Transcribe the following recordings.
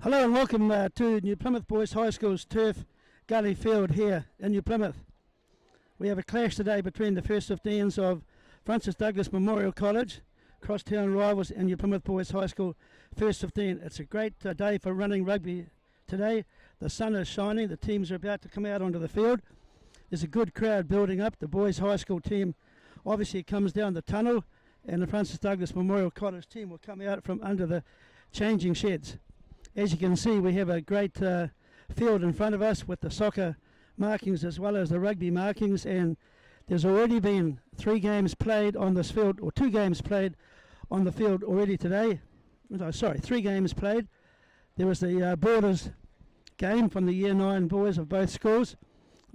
Hello and welcome to New Plymouth Boys High School's turf gully field here in New Plymouth. We have a clash today between the first 15s of Francis Douglas Memorial College, crosstown rivals, and New Plymouth Boys High School first 15. It's a great day for running rugby today. The sun is shining, the teams are about to come out onto the field. There's a good crowd building up. The boys high school team obviously comes down the tunnel, and the Francis Douglas Memorial College team will come out from under the changing sheds. As you can see, we have a great field in front of us with the soccer markings as well as the rugby markings, and there's already been 3 games played on this field, or 2 games played on the field already today. No, sorry, 3 games played. There was the Borders game from the Year 9 boys of both schools.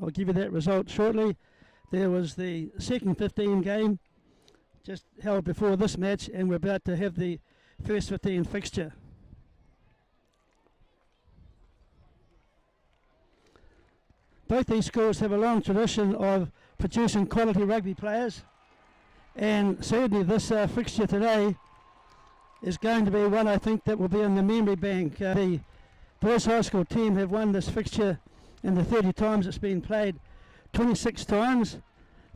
I'll give you that result shortly. There was the second 15 game just held before this match, and we're about to have the first 15 fixture. Both these schools have a long tradition of producing quality rugby players, and certainly this fixture today is going to be one, I think, that will be in the memory bank. The boys high school team have won this fixture in the 30 times it's been played 26 times.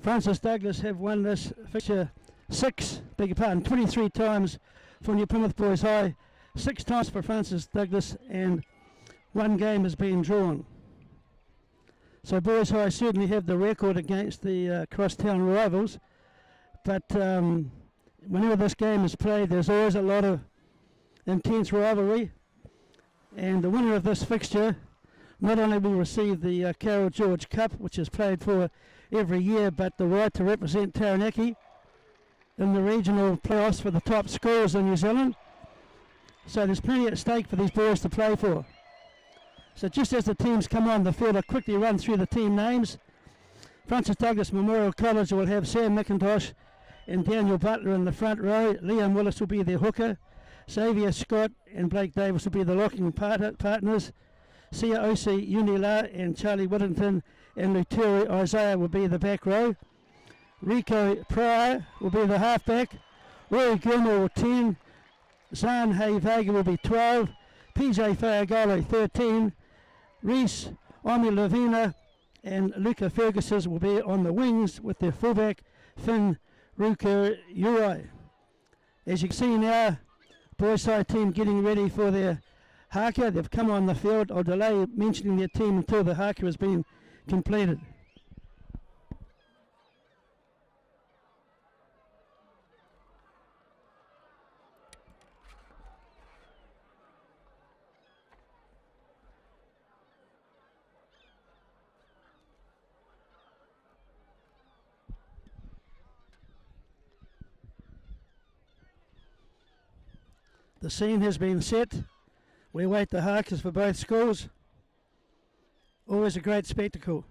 Francis Douglas have won this fixture 23 times for New Plymouth Boys High, 6 times for Francis Douglas, and 1 game has been drawn. So Boys High certainly have the record against the crosstown rivals, but whenever this game is played, there's always a lot of intense rivalry, and the winner of this fixture not only will receive the Carol George Cup, which is played for every year, but the right to represent Taranaki in the regional playoffs for the top schools in New Zealand. So there's plenty at stake for these boys to play for. So just as the teams come on the field, I'll quickly run through the team names. Francis Douglas Memorial College will have Sam McIntosh and Daniel Butler in the front row. Liam Willis will be their hooker. Xavier Scott and Blake Davis will be the locking partners. Sia Osi Unila and Charlie Whittington and Luteri Isaiah will be the back row. Rico Pryor will be the halfback. Roy Gilmore will 10. Zan Hay Vega will be 12. PJ Fayagalo 13. Reese Omi Lavina and Luca Ferguson will be on the wings with their fullback Finn Ruka Uri. As you can see now, boys side team getting ready for their Haka. They've come on the field. I'll delay mentioning their team until the Haka has been completed. The scene has been set. We await the Hakas for both schools. Always a great spectacle.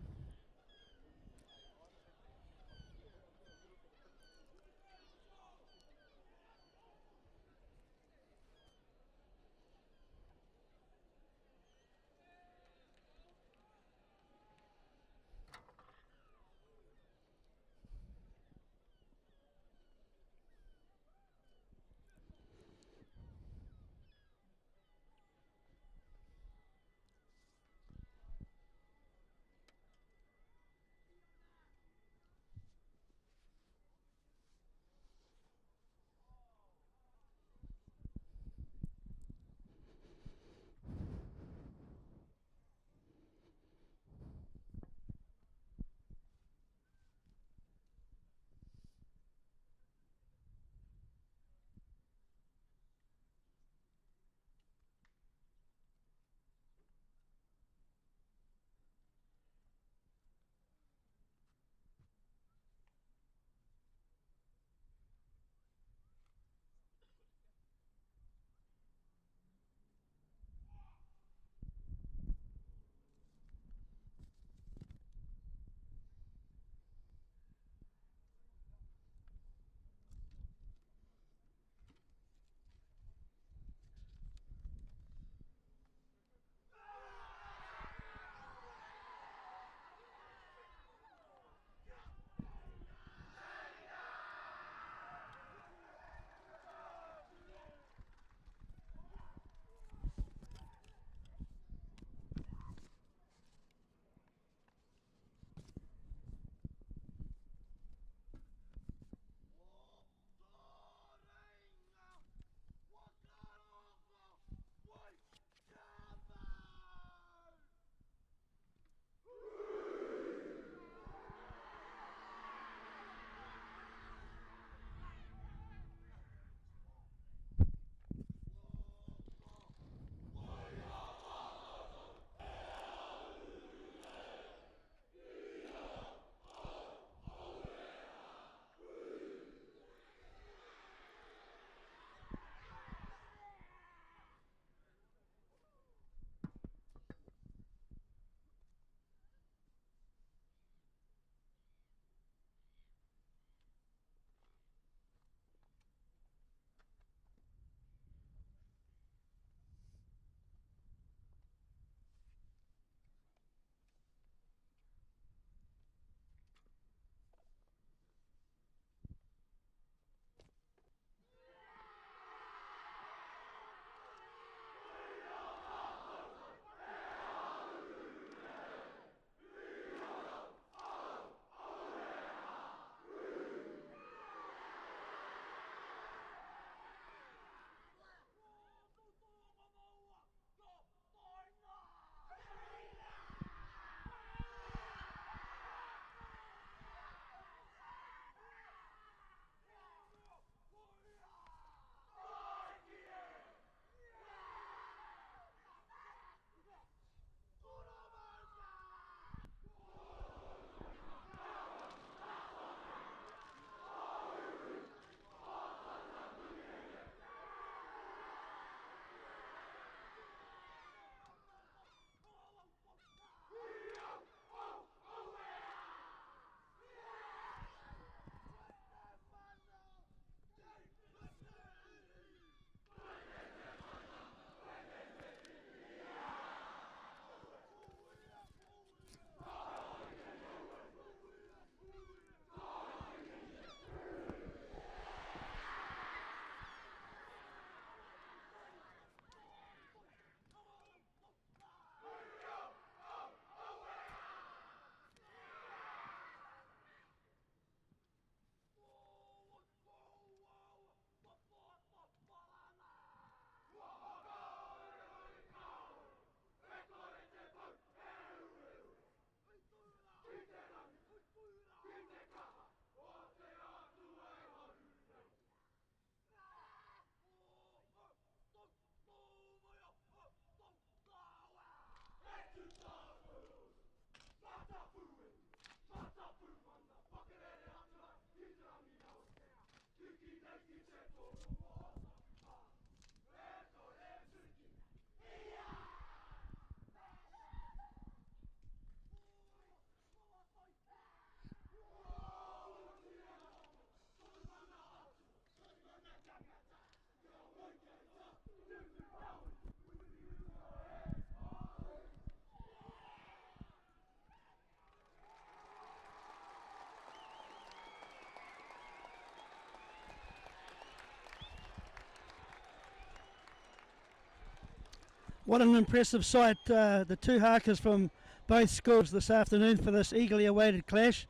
What an impressive sight, the two Hakas from both schools this afternoon for this eagerly awaited clash.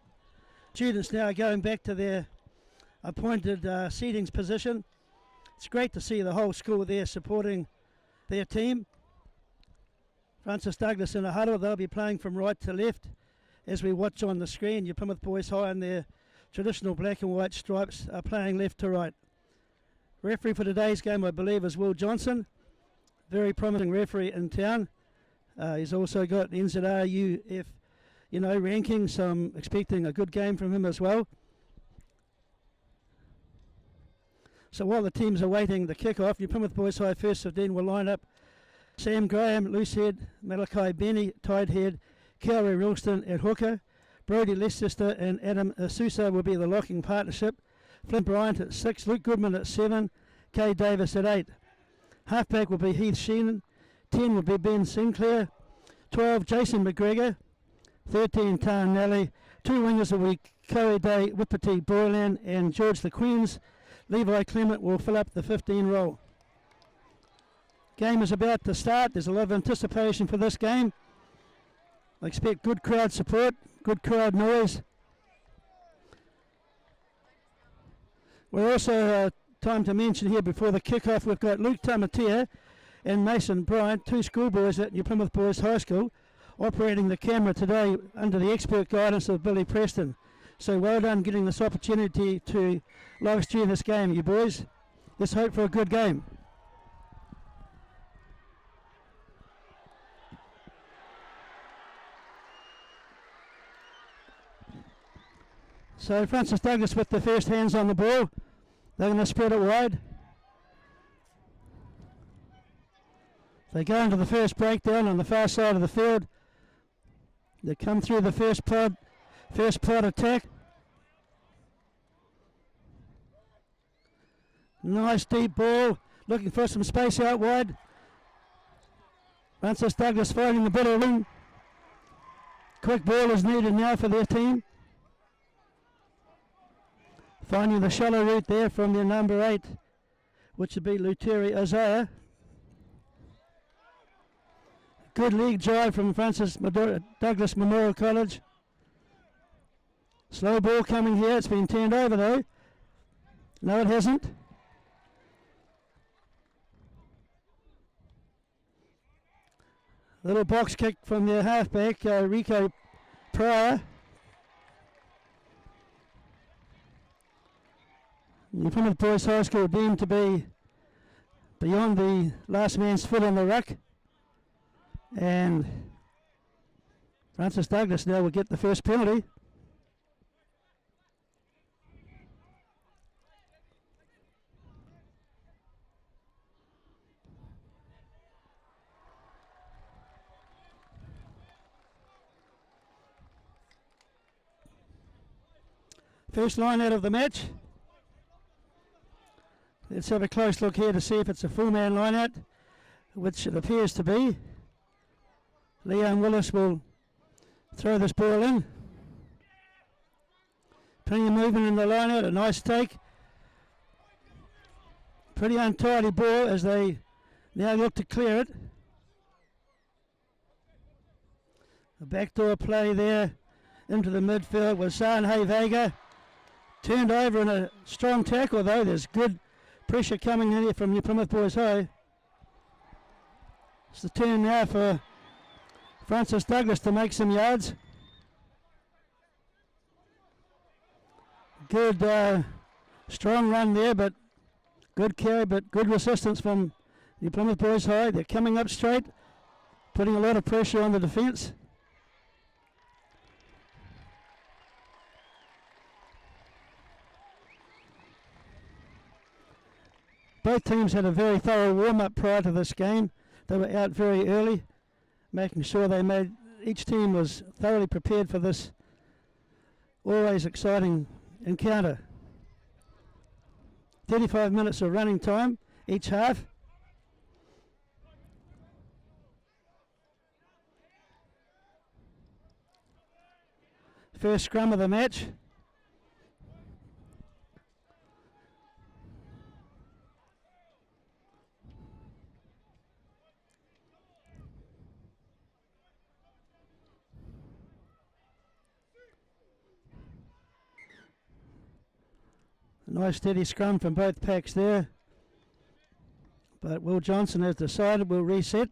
Students now going back to their appointed seatings position. It's great to see the whole school there supporting their team. Francis Douglas in a huddle, they'll be playing from right to left as we watch on the screen. Your Plymouth Boys High in their traditional black and white stripes are playing left to right. Referee for today's game, I believe, is Will Johnson. Very promising referee in town. He's also got NZRUF, ranking, so I'm expecting a good game from him as well. So while the teams are waiting the kick-off, New Plymouth Boys High first 15 will line up Sam Graham, loosehead, Malachi Benny, tight head, Kelly Ralston at hooker, Brody Leicester and Adam Sousa will be the locking partnership, Flint Bryant at 6, Luke Goodman at 7, Kay Davis at 8. Halfback will be Heath Sheenan, 10 will be Ben Sinclair, 12 Jason McGregor, 13 Tan Nelly, 2 wingers will be Koe Day, Whippity Boylan and George the Queens. Levi Clement will fill up the 15 role. Game is about to start. There's a lot of anticipation for this game. I expect good crowd support, good crowd noise. We're also time to mention here before the kick-off, we've got Luke Tamatea and Mason Bryant, two schoolboys at New Plymouth Boys High School, operating the camera today under the expert guidance of Billy Preston. So well done getting this opportunity to live stream this game, you boys. Let's hope for a good game. So Francis Douglas with the first hands on the ball. They're going to spread it wide. They go into the first breakdown on the far side of the field. They come through the first pod attack. Nice deep ball, looking for some space out wide. Francis Douglas finding the bit of room. Quick ball is needed now for their team. Finding the shallow route there from their number 8, which would be Luteri Isaiah. Good leg drive from Francis Douglas Memorial College. Slow ball coming here. It's been turned over though. No, it hasn't. Little box kick from their halfback, Rico Pryor. New Plymouth Boys High School deemed to be beyond the last man's foot on the ruck. And Francis Douglas now will get the first penalty. First line out of the match. Let's have a close look here to see if it's a full man line out, which it appears to be. Leon Willis will throw this ball in. Plenty of movement in the line out, a nice take. Pretty untidy ball as they now look to clear it. A backdoor play there into the midfield with Sanhei Vega. Turned over in a strong tackle though. There's good pressure coming in here from New Plymouth Boys High. It's the turn now for Francis Douglas to make some yards. Good strong run there, but good carry, but good resistance from New Plymouth Boys High. They're coming up straight, putting a lot of pressure on the defence. Both teams had a very thorough warm-up prior to this game. They were out very early, making sure each team was thoroughly prepared for this always exciting encounter. 35 minutes of running time each half. First scrum of the match. Nice steady scrum from both packs there. But Will Johnson has decided we'll reset.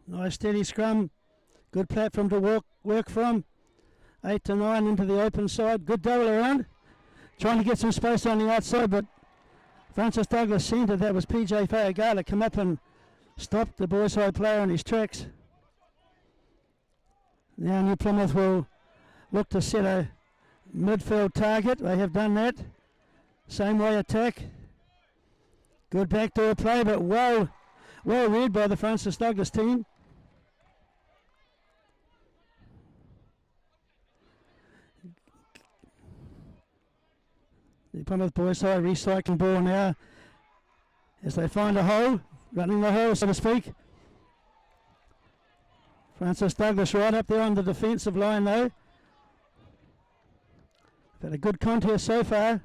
Nice steady scrum. Good platform to work from. 8 to 9 into the open side. Good double around. Trying to get some space on the outside, but Francis Douglas seen that was PJ Fayagala come up and stopped the Boys High player on his tracks. Now New Plymouth will look to set a midfield target. They have done that. Same way attack. Good backdoor play, but well read by the Francis Douglas team. The Plymouth Boys High recycling ball now as they find a hole, running the hole so to speak. Francis Douglas right up there on the defensive line though. They've had a good contest so far.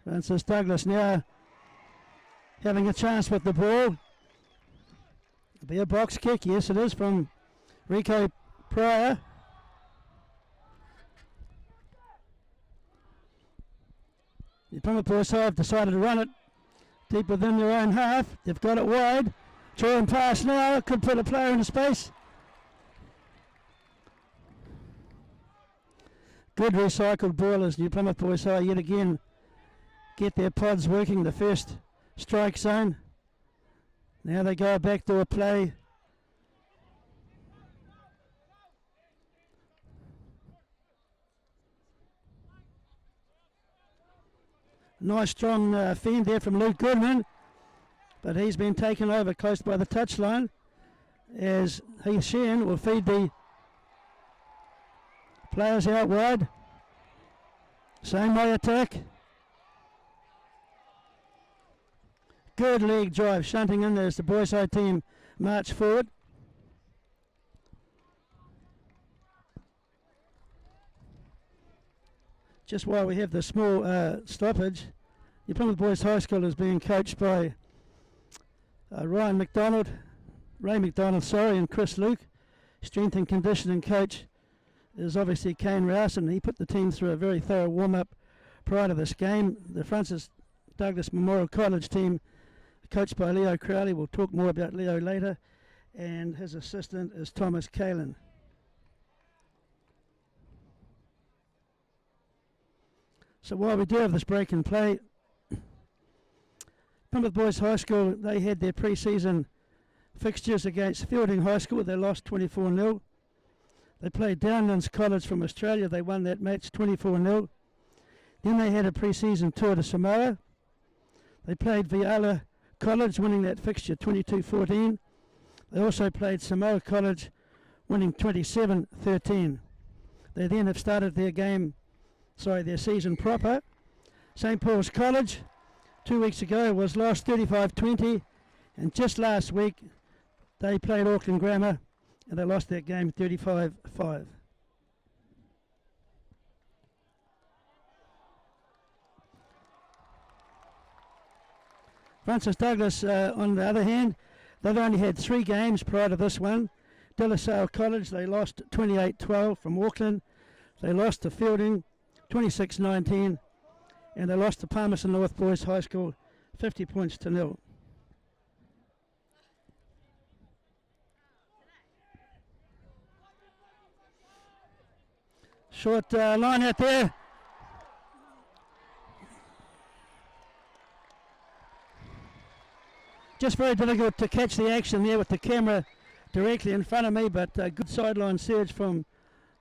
Francis Douglas now having a chance with the ball. It'll be a box kick, yes it is, from Rico Pryor. The Plymouth Boys have decided to run it deep within their own half. They've got it wide. Try and pass now. Could put a player into space. Good recycled ball as New Plymouth Boys yet again get their pods working the first strike zone. Now they go back to a play. Nice strong fend there from Luke Goodman, but he's been taken over close by the touchline as Heath Sheehan will feed the players out wide. Same way attack. Good leg drive shunting in there as the Boys High team march forward. Just while we have the small stoppage, the Plymouth Boys High School is being coached by Ray McDonald, and Chris Luke. Strength and conditioning coach is obviously Kane Rouse, and he put the team through a very thorough warm-up prior to this game. The Francis Douglas Memorial College team, coached by Leo Crowley, we'll talk more about Leo later, and his assistant is Thomas Kalin. So while we do have this break in play, Plymouth Boys High School, they had their pre-season fixtures against Fielding High School. They lost 24-0. They played Downlands College from Australia. They won that match 24-0. Then they had a pre-season tour to Samoa. They played Viola College, winning that fixture 22-14. They also played Samoa College, winning 27-13. They then have started their season proper. St Paul's College 2 weeks ago was lost 35-20, and just last week they played Auckland Grammar and they lost that game 35-5. Francis Douglas, on the other hand, they've only had 3 games prior to this one. De La Salle College, they lost 28-12 from Auckland. They lost to Fielding 26-19, and they lost to Palmerston North Boys High School 50 points to 0. Short line out there. Just very difficult to catch the action there with the camera directly in front of me, but good sideline surge from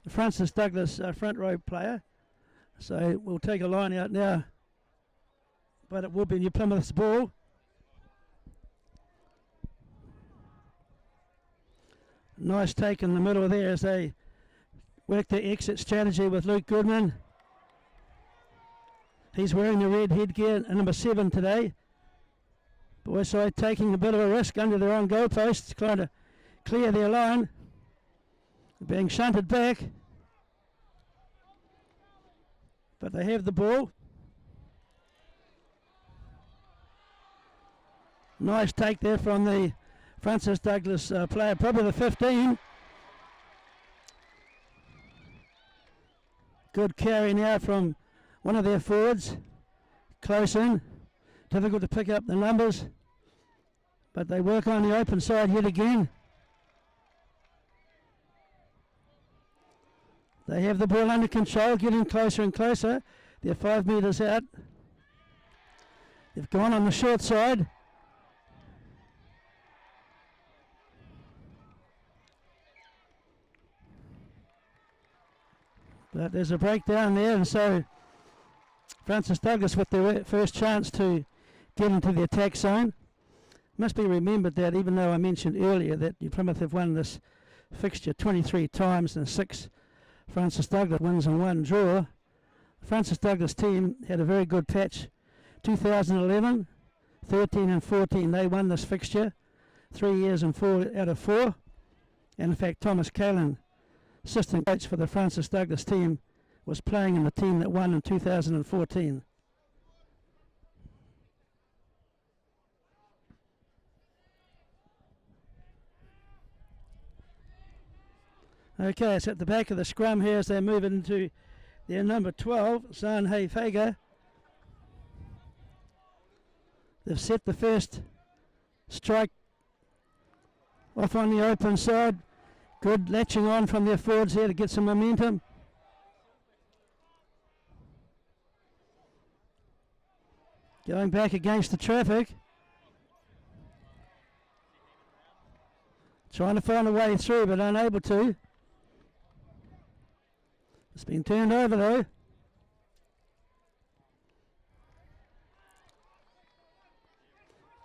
the Francis Douglas front row player. So we'll take a line out now, but it will be New Plymouth's ball. Nice take in the middle there as they work the exit strategy with Luke Goodman. He's wearing the red headgear, number 7 today. Boyside taking a bit of a risk under their own goalposts, trying to clear their line. Being shunted back. But they have the ball. Nice take there from the Francis Douglas player, probably the 15. Good carry now from one of their forwards. Close in. Difficult to pick up the numbers. But they work on the open side yet again. They have the ball under control, getting closer and closer. They're 5 metres out. They've gone on the short side. But there's a breakdown there, and so Francis Douglas with their first chance to get into the attack zone. Must be remembered that even though I mentioned earlier that New Plymouth have won this fixture 23 times and 6 Francis Douglas wins and 1 draw, the Francis Douglas team had a very good patch. 2011, 13 and 14, they won this fixture 3 years and 4 out of 4. And in fact, Thomas Kalin, assistant coach for the Francis Douglas team, was playing in the team that won in 2014. Okay, it's at the back of the scrum here as they move it into their number 12, Zanhe Fager. They've set the first strike off on the open side. Good latching on from their forwards here to get some momentum. Going back against the traffic. Trying to find a way through but unable to. It's been turned over though.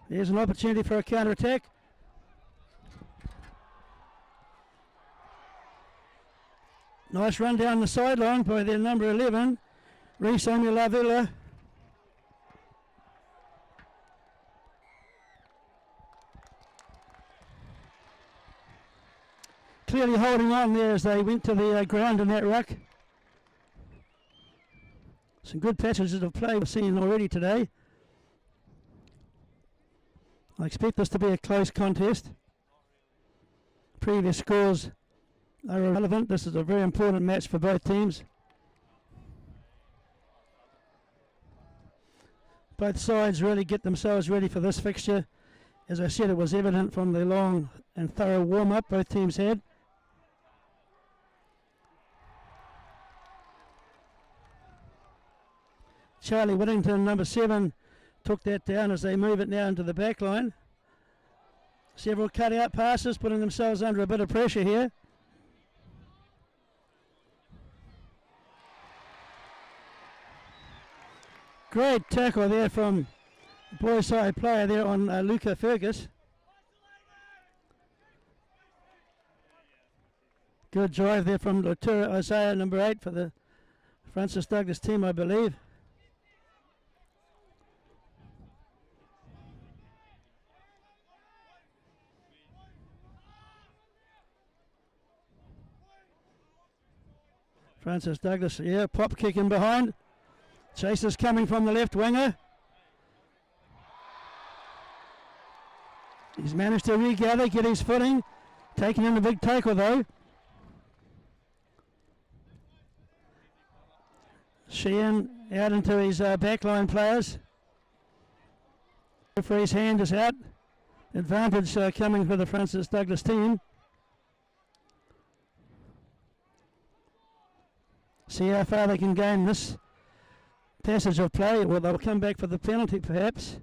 Here's an opportunity for a counter-attack. Nice run down the sideline by their number 11, Reece Omulavila. Clearly holding on there as they went to the ground in that ruck. Some good passages of play we've seen already today. I expect this to be a close contest. Previous scores are irrelevant. This is a very important match for both teams. Both sides really get themselves ready for this fixture. As I said, it was evident from the long and thorough warm-up both teams had. Charlie Whittington, number 7, took that down as they move it now into the back line. Several cut-out passes, putting themselves under a bit of pressure here. Great tackle there from the boys' side player there on Luca Fergus. Good drive there from Latura Isaiah, number 8, for the Francis Douglas team, I believe. Francis Douglas, yeah, pop kick in behind. Chasers coming from the left winger. He's managed to regather, get his footing. Taking in a big tackle though. Sheehan out into his backline players. Referee's hand is out. Advantage coming for the Francis Douglas team. See how far they can gain this passage of play. Well, they'll come back for the penalty perhaps.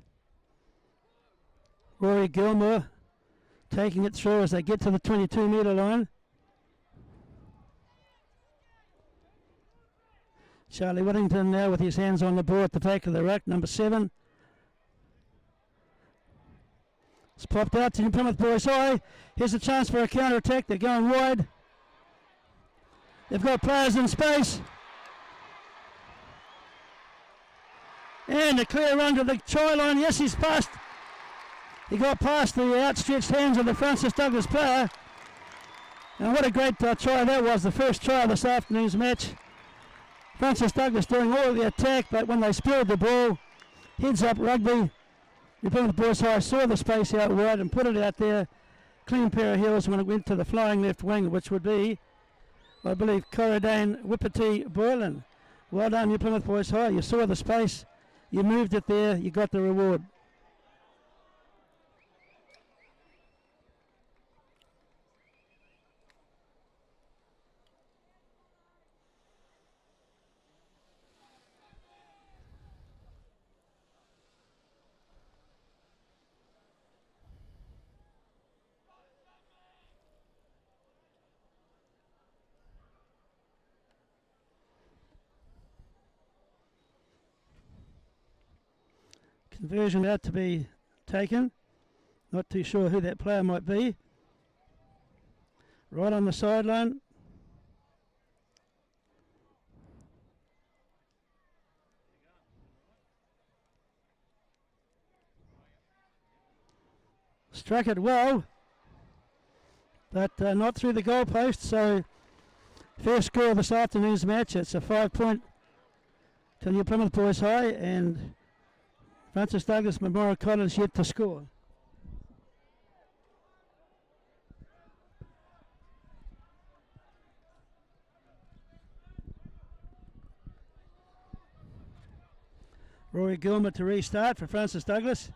Rory Gilmore taking it through as they get to the 22-metre line. Charlie Whittington now with his hands on the ball at the back of the ruck, number 7. It's popped out to Plymouth boys' eye. Here's a chance for a counter-attack. They're going wide. They've got players in space. And a clear run to the try line. Yes, he's passed. He got past the outstretched hands of the Francis Douglas player. And what a great try that was, the first try of this afternoon's match. Francis Douglas doing all of the attack, but when they spilled the ball, heads up rugby, New Plymouth Boys High saw the space out wide and put it out there. Clean pair of heels when it went to the flying left wing, which would be, I believe, Corridane Whippety Boylan. Well done, New Plymouth Boys High. You saw the space, you moved it there, you got the reward. Conversion out to be taken. Not too sure who that player might be. Right on the sideline. Struck it well, but not through the goalpost. So first score of this afternoon's match. It's a 5-point to New Plymouth Boys High, and Francis Douglas Memorial College yet to score. Rory Gilmer to restart for Francis Douglas.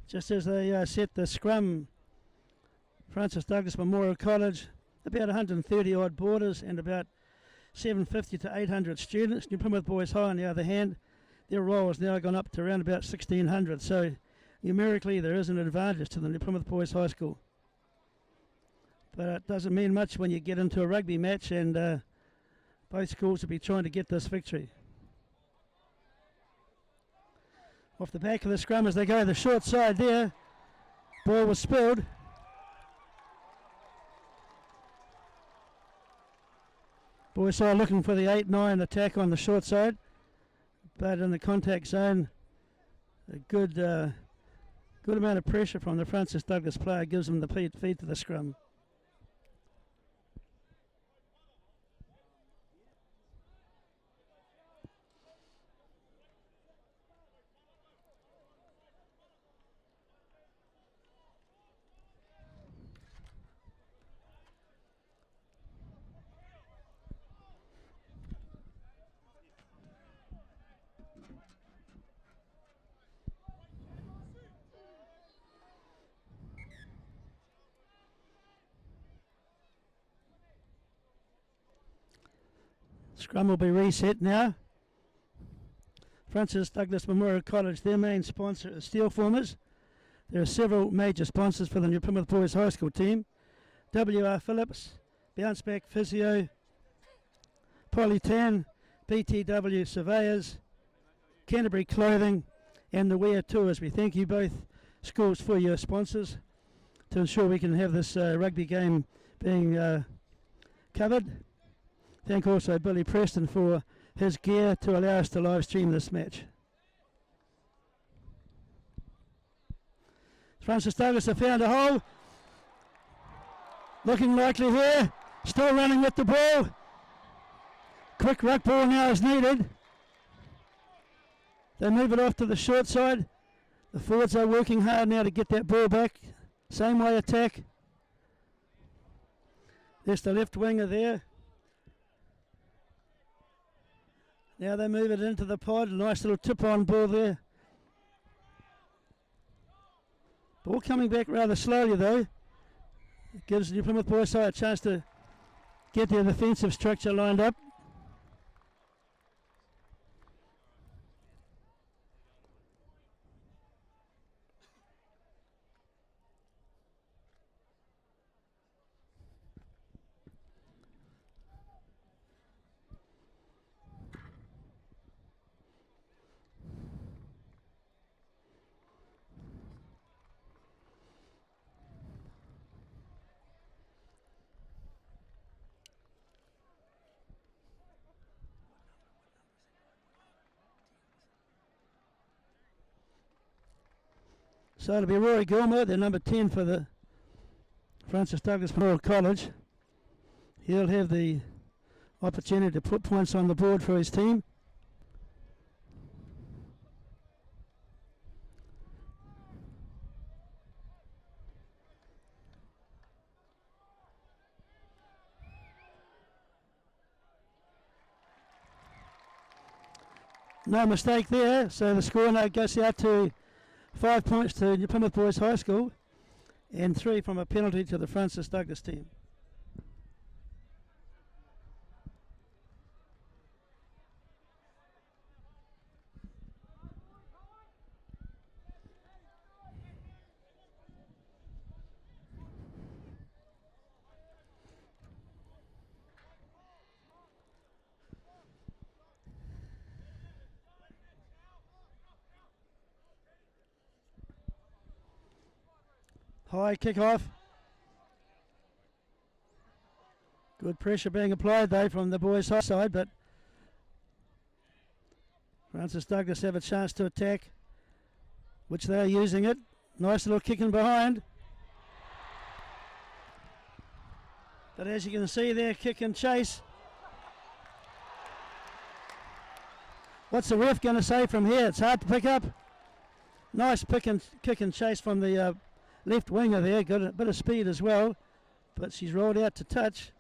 Just as they set the scrum, Francis Douglas Memorial College, about 130 odd boarders and about 750 to 800 students. New Plymouth Boys High, on the other hand, their roll has now gone up to around about 1,600. So numerically there is an advantage to the New Plymouth Boys High School. But it doesn't mean much when you get into a rugby match, and both schools will be trying to get this victory. Off the back of the scrum as they go the short side there. Ball was spilled. Boys are looking for the 8-9 attack on the short side, but in the contact zone, a good amount of pressure from the Francis Douglas player gives them the feed to the scrum. Scrum will be reset now. Francis Douglas Memorial College, their main sponsor is Steel Formers. There are several major sponsors for the New Plymouth Boys High School team. W.R. Phillips, Bounce Back Physio, Polytan, BTW Surveyors, Canterbury Clothing, and the Weir Tours. We thank you both schools for your sponsors to ensure we can have this rugby game being covered. Thank also Billy Preston for his gear to allow us to live stream this match. Francis Douglas have found a hole. Looking likely here. Still running with the ball. Quick ruck ball now is needed. They move it off to the short side. The forwards are working hard now to get that ball back. Same way attack. There's the left winger there. Now they move it into the pod. Nice little tip-on ball there. Ball coming back rather slowly though. It gives New Plymouth Boys High a chance to get their defensive structure lined up. So it'll be Rory Gilmore, the number 10 for the Francis Douglas Memorial College. He'll have the opportunity to put points on the board for his team. No mistake there, so the score now goes out to 5 points to New Plymouth Boys High School and 3 from a penalty to the Francis Douglas team. High kickoff. Good pressure being applied though from the boys' high side, but Francis Douglas have a chance to attack, which they are using it. Nice little kick in behind. But as you can see there, kick and chase. What's the ref going to say from here? It's hard to pick up. Nice kick and chase from the left winger there. Got a bit of speed as well, but she's rolled out to touch.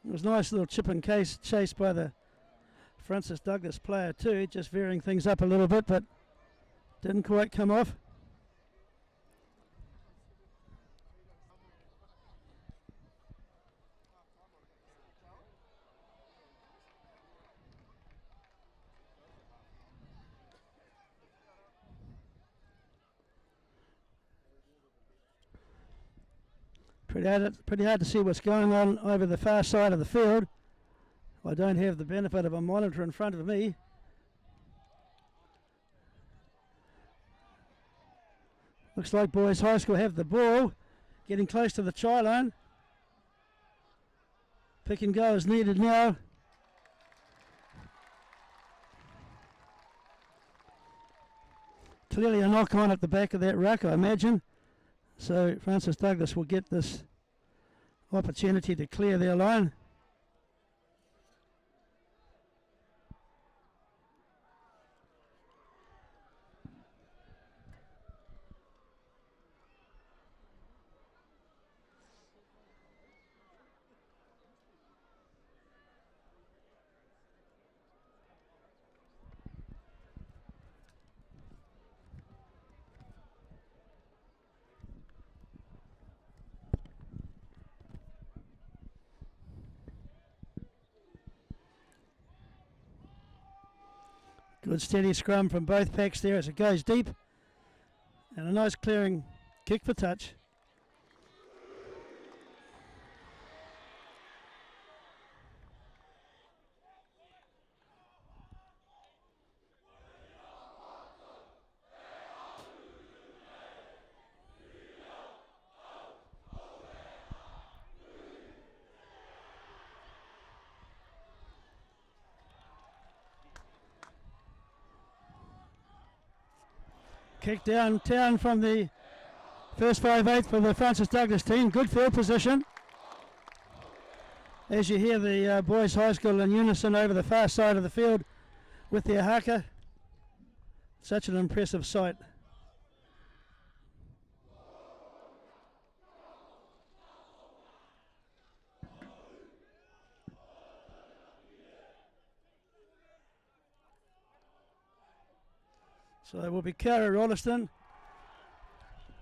It was a nice little chip and chase by the Francis Douglas player too, just veering things up a little bit, but didn't quite come off. Pretty hard to see what's going on over the far side of the field. I don't have the benefit of a monitor in front of me. Looks like Boys High School have the ball, getting close to the try line. Pick and go is needed now. Clearly a knock on at the back of that ruck, I imagine. So Francis Douglas will get this opportunity to clear their line. Good steady scrum from both packs there as it goes deep. And a nice clearing kick for touch. Kick down from the first 5/8 for the Francis Douglas team. Good field position. As you hear the Boys High School in unison over the far side of the field with their Haka. Such an impressive sight. So it will be Cara Rolleston,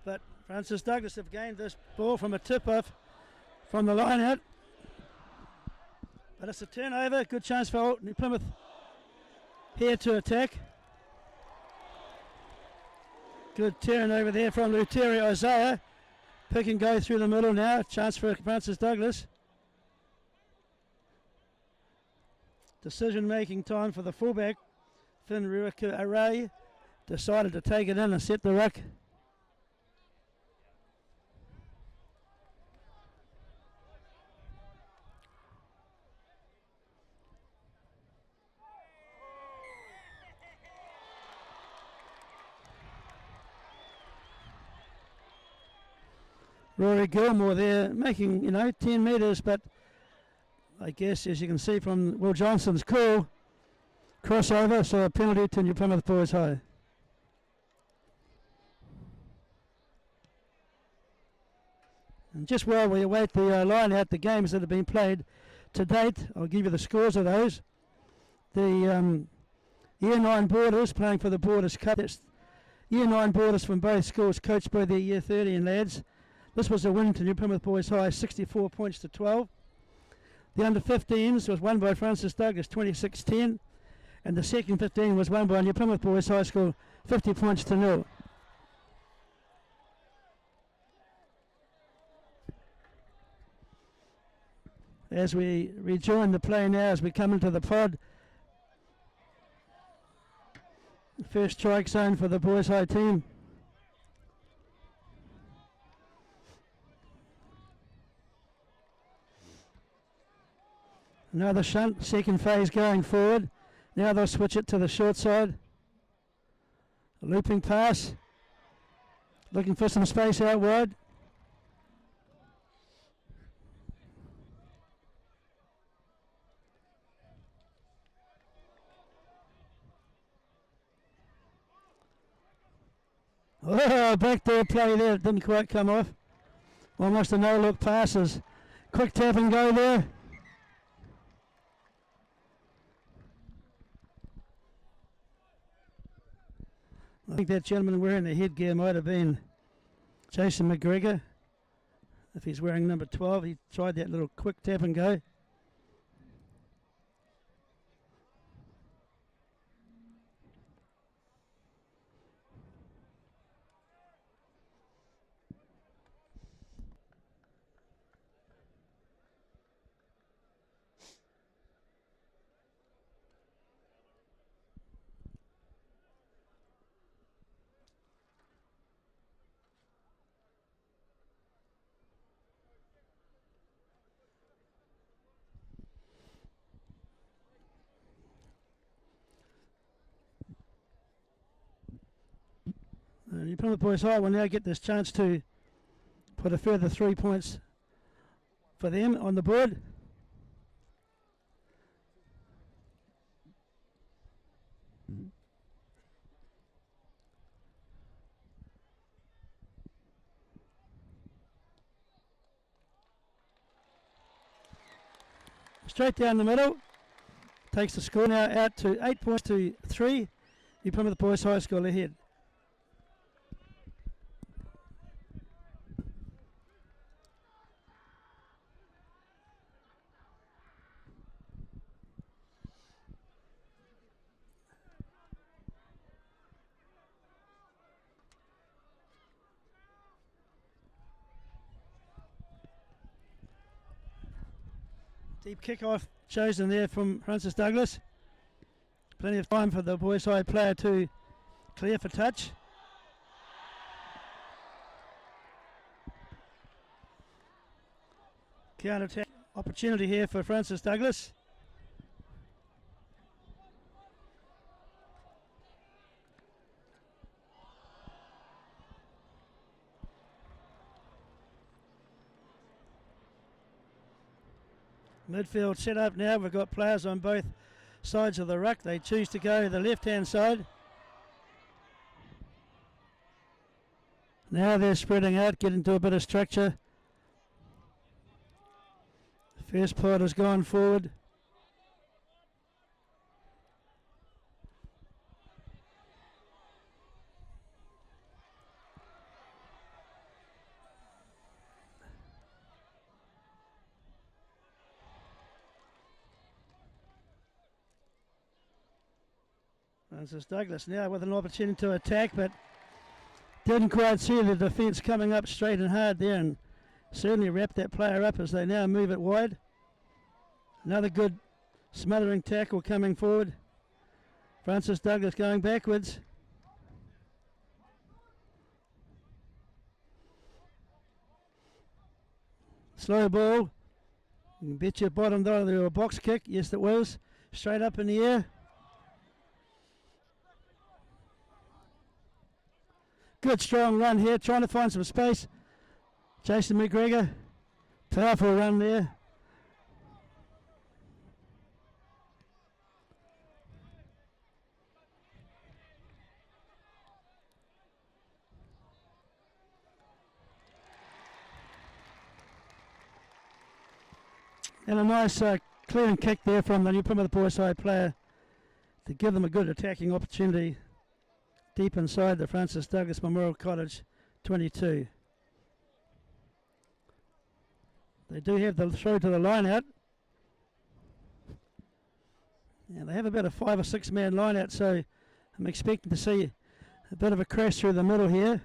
but Francis Douglas have gained this ball from a tip-off from the line out. But it's a turnover, good chance for New Plymouth here to attack. Good turnover there from Luteri Isaiah. Pick and go through the middle now, chance for Francis Douglas. Decision-making time for the fullback, Finn Ruaka Array. Decided to take it in and set the ruck. Rory Gilmore there, making, 10 metres, but I guess, as you can see from Will Johnson's call, crossover, so a penalty to New Plymouth Boys High. And just while we await the line out, the games that have been played to date, I'll give you the scores of those. The Year 9 Boarders playing for the Boarders Cup. That's Year 9 Boarders from both schools, coached by their Year 13 lads. This was a win to New Plymouth Boys High, 64 points to 12. The under-15s was won by Francis Douglas, 26-10. And the second 15 was won by New Plymouth Boys High School, 50 points to 0. As we rejoin the play now, as we come into the pod. First strike zone for the Boys High team. Another shunt, second phase going forward. Now they'll switch it to the short side. A looping pass. Looking for some space out wide. Oh, backdoor play there. It didn't quite come off. Almost a no-look passes. Quick tap and go there. I think that gentleman wearing the headgear might have been Jason McGregor. If he's wearing number 12, he tried that little quick tap and go. New Plymouth Boys High will now get this chance to put a further 3 points for them on the board. Straight down the middle. Takes the score now out to 8 points to 3. New Plymouth Boys High School ahead. Deep kickoff chosen there from Francis Douglas. Plenty of time for the Boys High player to clear for touch. Counter attack opportunity here for Francis Douglas. Midfield set up now. We've got players on both sides of the ruck. They choose to go to the left-hand side. Now they're spreading out, getting to a bit of structure. First pod has gone forward. Francis Douglas now with an opportunity to attack, but didn't quite see the defence coming up straight and hard there, and certainly wrapped that player up as they now move it wide. Another good smothering tackle coming forward. Francis Douglas going backwards. Slow ball. You can bet your bottom dollar there a box kick. Yes, it was. Straight up in the air. Good strong run here, trying to find some space. Jason McGregor, powerful run there. And a nice clean kick there from the New Plymouth boys side player to give them a good attacking opportunity deep inside the Francis Douglas Memorial College 22. They do have the throw to the line out. And they have about a 5 or 6 man line out, so I'm expecting to see a bit of a crash through the middle here.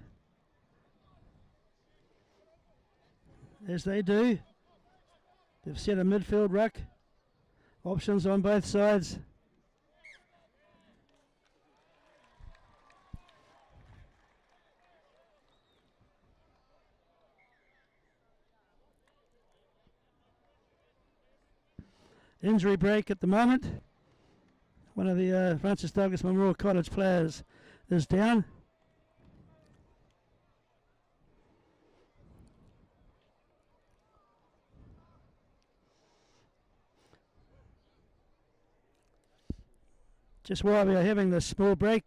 As they do. They've set a midfield ruck. Options on both sides. Injury break at the moment. One of the Francis Douglas Memorial College players is down. Just while we are having this small break,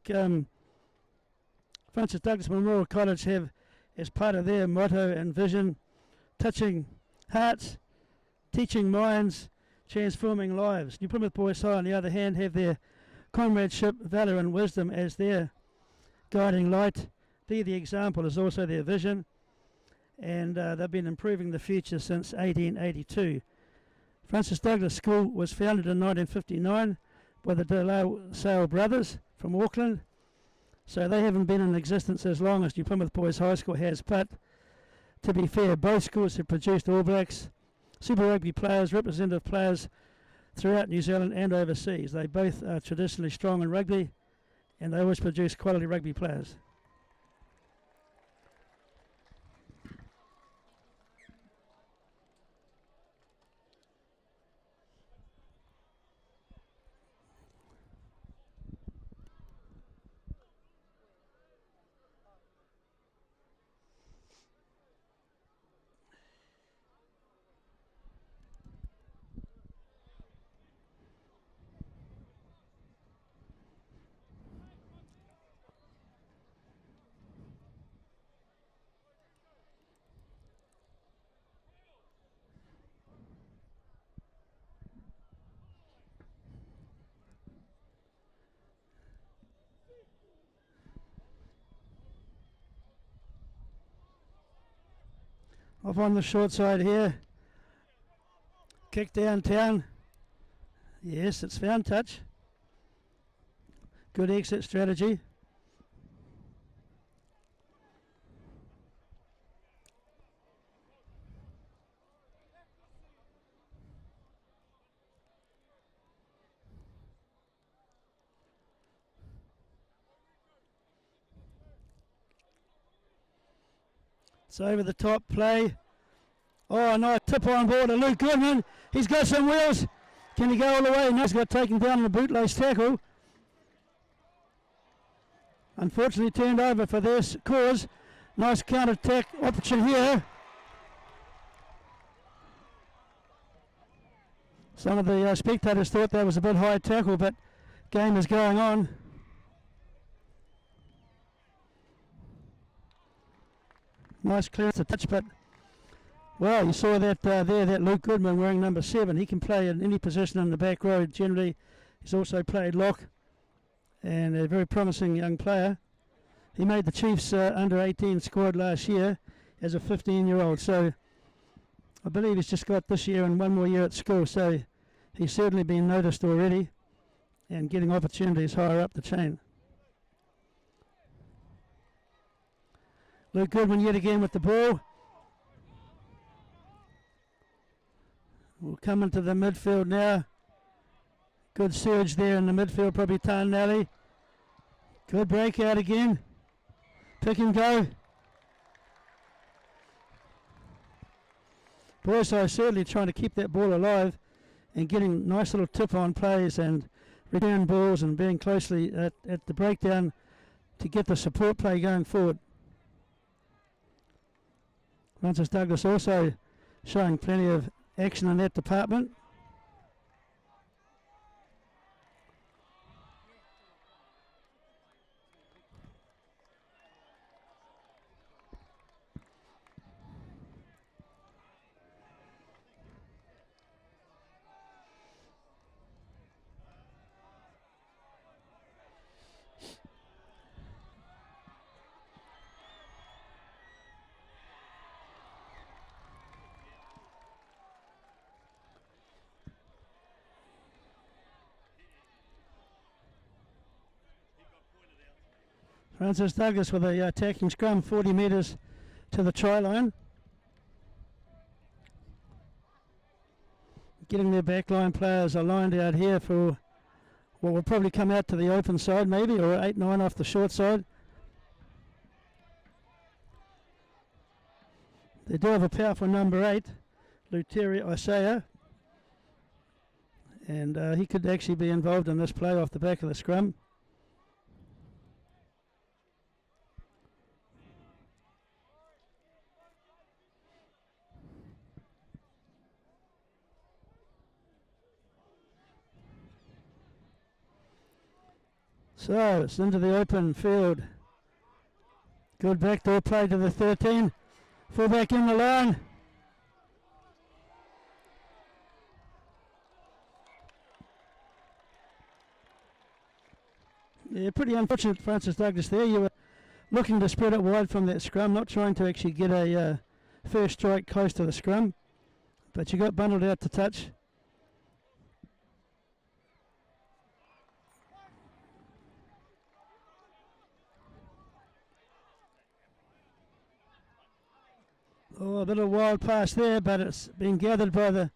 Francis Douglas Memorial College have, as part of their motto and vision, touching hearts, teaching minds, transforming lives. New Plymouth Boys High, on the other hand, have their comradeship, valour and wisdom as their guiding light. Be the example is also their vision, and they've been improving the future since 1882. Francis Douglas School was founded in 1959 by the De La Salle brothers from Auckland, so they haven't been in existence as long as New Plymouth Boys High School has, but to be fair, both schools have produced All Blacks, Super Rugby players, representative players throughout New Zealand and overseas. They both are traditionally strong in rugby, and they always produce quality rugby players. Off on the short side here. Kick downtown. Yes, it's found touch. Good exit strategy. It's over the top play. Oh, nice tip on board to Luke Goodman. He's got some wheels. Can he go all the way? No, he's got taken down in a bootlace tackle. Unfortunately turned over for this cause. Nice counter-attack option here. Some of the spectators thought that was a bit high tackle, but game is going on. Nice clearance to touch, but well, you saw that there, that Luke Goodman wearing number 7. He can play in any position in the back row generally. He's also played lock, and a very promising young player. He made the Chiefs under 18 squad last year as a 15-year-old, so I believe he's just got this year and one more year at school, so he's certainly been noticed already and getting opportunities higher up the chain. Luke Goodman yet again with the ball. We'll come into the midfield now. Good surge there in the midfield, probably Tarnelli. Good breakout again. Pick and go. Boys are certainly trying to keep that ball alive and getting nice little tip-on plays and return balls and being closely at the breakdown to get the support play going forward. Francis Douglas also showing plenty of action in that department. Francis Douglas with a attacking scrum 40 metres to the try line. Getting their backline players aligned out here for what will probably come out to the open side maybe, or 8-9 off the short side. They do have a powerful number 8, Luteria Isaiah, and he could actually be involved in this play off the back of the scrum. So it's into the open field. Good backdoor play to the 13. Full back in the line. Yeah, pretty unfortunate, Francis Douglas there. You were looking to spread it wide from that scrum, not trying to actually get a first strike close to the scrum, but you got bundled out to touch. Oh, a bit of wild pass there, but it's been gathered by the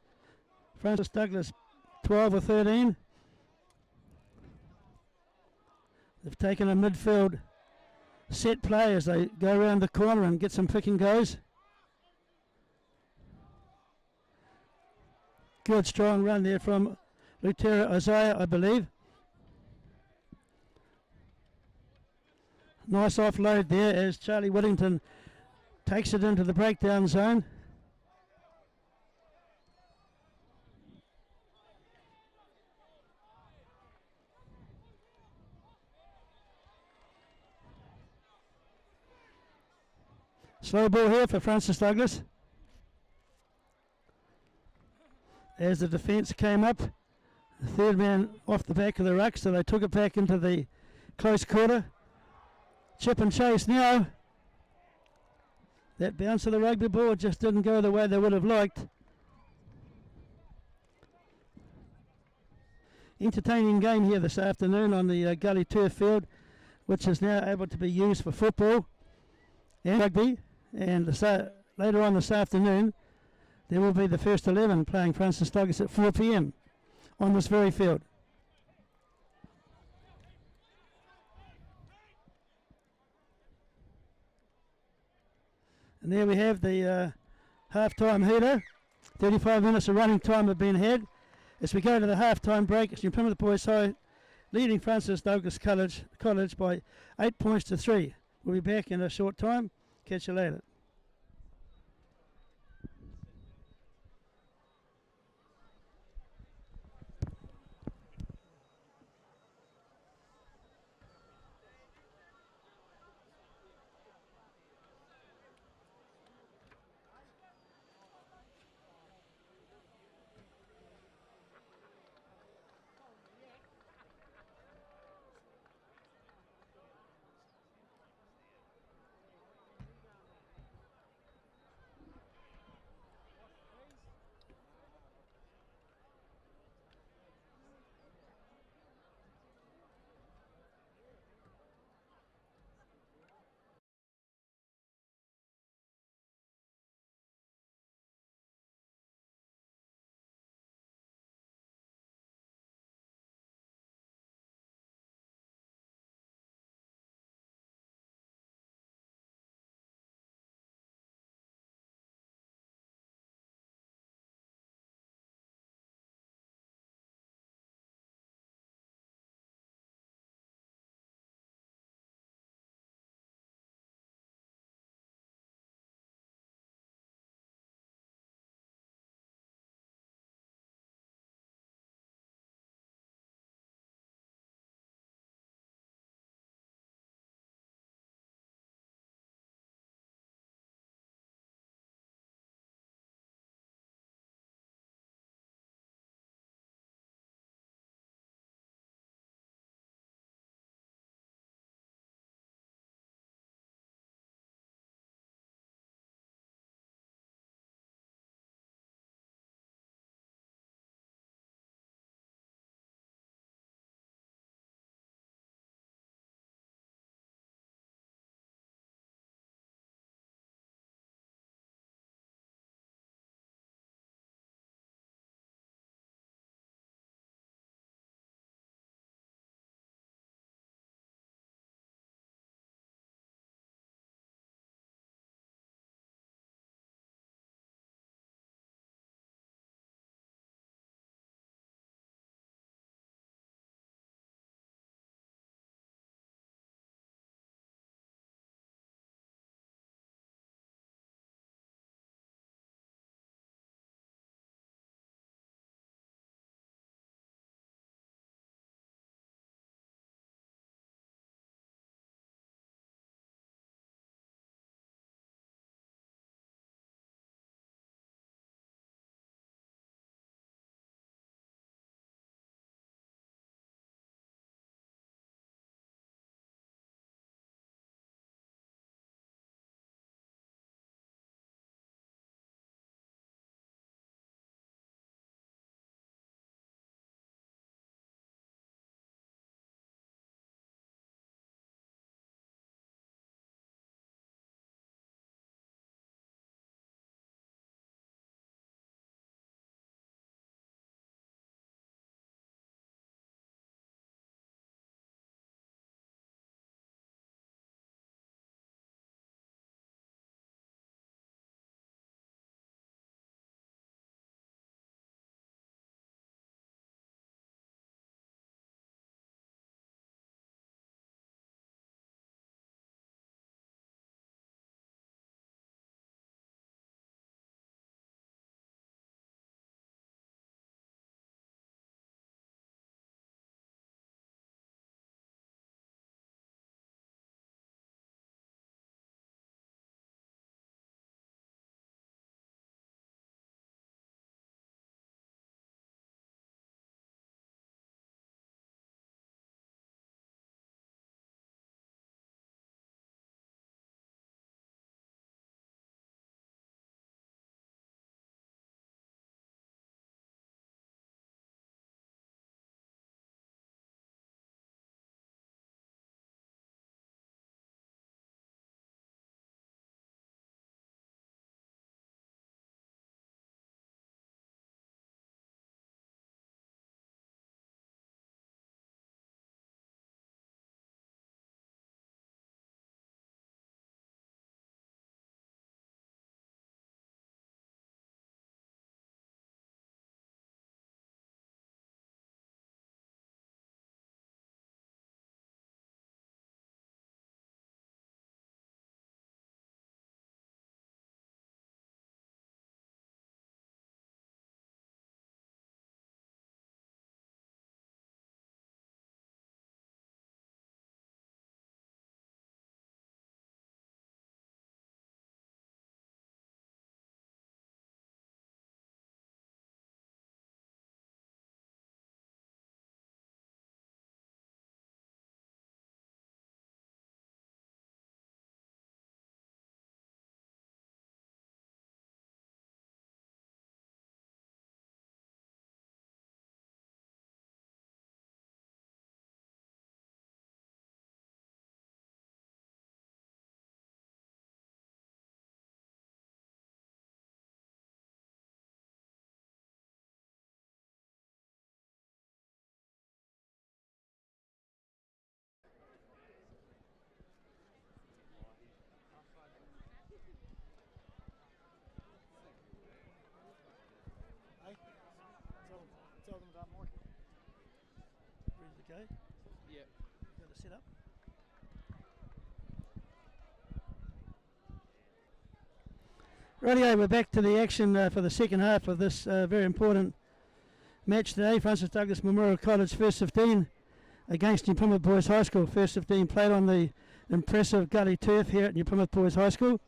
Francis Douglas 12 or 13. They've taken a midfield set play as they go around the corner and get some pick and goes. Good strong run there from Luteria Isaiah, I believe. Nice offload there as Charlie Whittington takes it into the breakdown zone. Slow ball here for Francis Douglas. As the defence came up, the third man off the back of the ruck, so they took it back into the close quarter. Chip and chase now. That bounce of the rugby ball just didn't go the way they would have liked. Entertaining game here this afternoon on the Gully Turf Field, which is now able to be used for football and rugby. And later on this afternoon, there will be the first 11 playing Francis Douglas at 4 p.m. on this very field. And there we have the half-time heater. 35 minutes of running time have been had. As we go to the half-time break, it's New Plymouth Boys High leading Francis Douglas College by 8 points to 3. We'll be back in a short time. Catch you later. Okay. Yep. Got to set up. Rightio, we're back to the action for the second half of this very important match today. Francis Douglas Memorial College first 15 against New Plymouth Boys High School. First 15 played on the impressive gully turf here at New Plymouth Boys High School.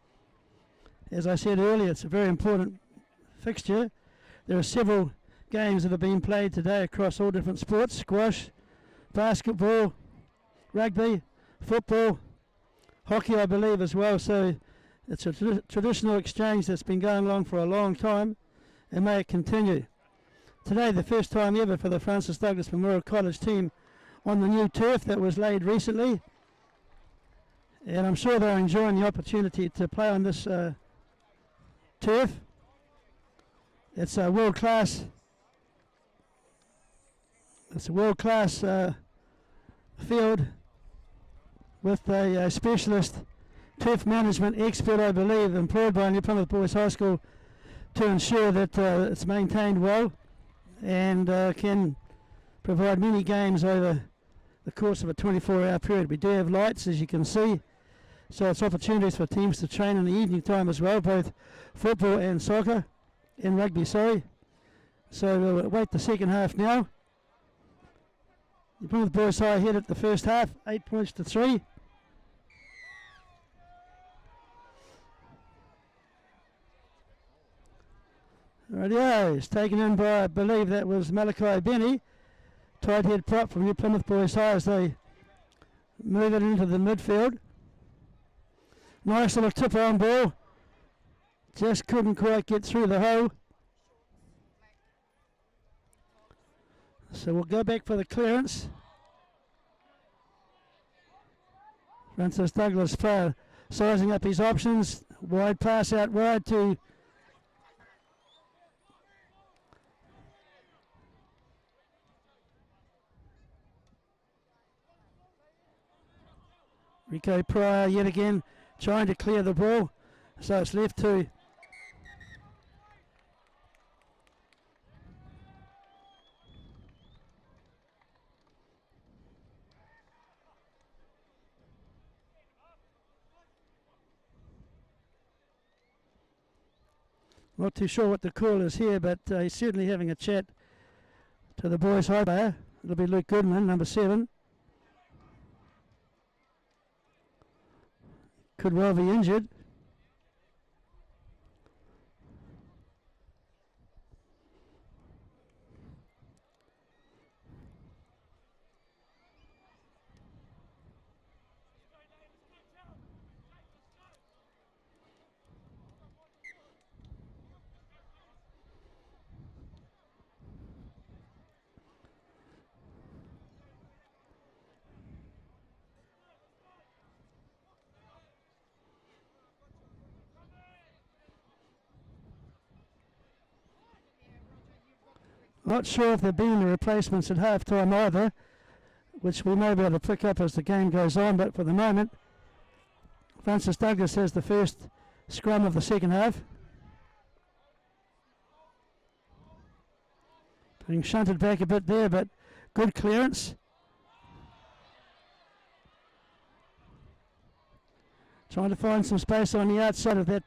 As I said earlier, it's a very important fixture. There are several games that have been played today across all different sports: squash, basketball, rugby, football, hockey I believe as well. So it's a traditional exchange that's been going on for a long time, and may it continue. Today, the first time ever for the Francis Douglas Memorial College team on the new turf that was laid recently, and I'm sure they're enjoying the opportunity to play on this turf. It's a world-class. It's a world-class field with a specialist turf management expert, I believe, employed by New Plymouth Boys High School to ensure that it's maintained well and can provide many games over the course of a 24-hour period. We do have lights, as you can see, so it's opportunities for teams to train in the evening time as well, both football and soccer, and rugby, sorry. So we'll wait the second half now. New Plymouth Boys High ahead at the first half, 8 points to 3. Rightio, it's taken in by, I believe that was Malachi Benny, tight head prop from New Plymouth Boys High as they move it into the midfield. Nice little tip on ball, just couldn't quite get through the hole. So we'll go back for the clearance. Francis Douglas player sizing up his options, wide pass out wide to Rico Pryor yet again trying to clear the ball, so it's left to not too sure what the call is here, but he's certainly having a chat to the boys' high player. It'll be Luke Goodman, number 7. Could well be injured. Not sure if there have been any replacements at half-time either, which we may be able to pick up as the game goes on, but for the moment, Francis Douglas has the first scrum of the second half. Being shunted back a bit there, but good clearance. Trying to find some space on the outside of that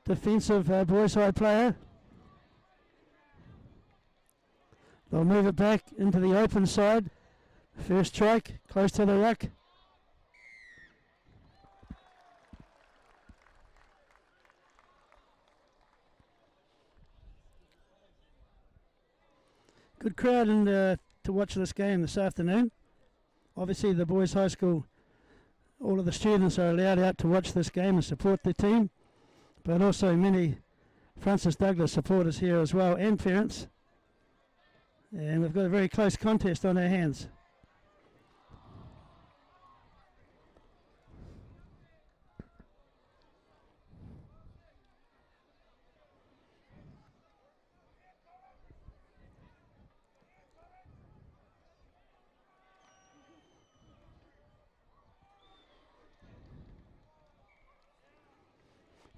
defensive boys' high player. They'll move it back into the open side. First strike, close to the ruck. Good crowd to watch this game this afternoon. Obviously the boys' high school, all of the students are allowed out to watch this game and support their team, but also many Francis Douglas supporters here as well, and parents. And we've got a very close contest on our hands.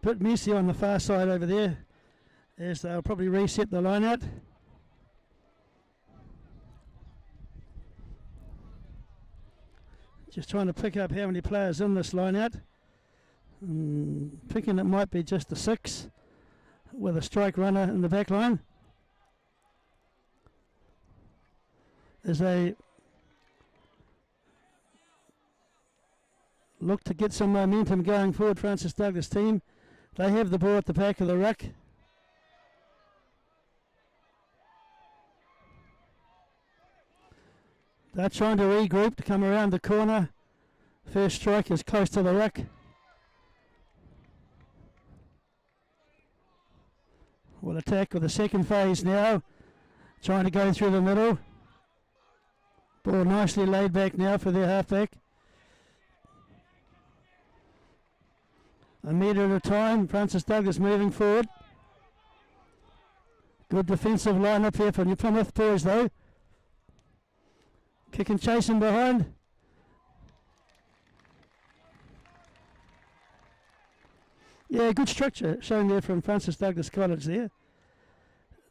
Bit messy on the far side over there, as they'll probably reset the line out. Just trying to pick up how many players in this line-out. Picking it might be just the 6 with a strike runner in the back line. As they look to get some momentum going forward, Francis Douglas team. They have the ball at the back of the ruck. They're trying to regroup to come around the corner. First strike is close to the ruck. Will attack with the second phase now. Trying to go through the middle. Ball nicely laid back now for their halfback. A metre at a time. Francis Douglas moving forward. Good defensive line up here for New Plymouth boys though. Kick and chasing behind. Yeah, good structure shown there from Francis Douglas College there.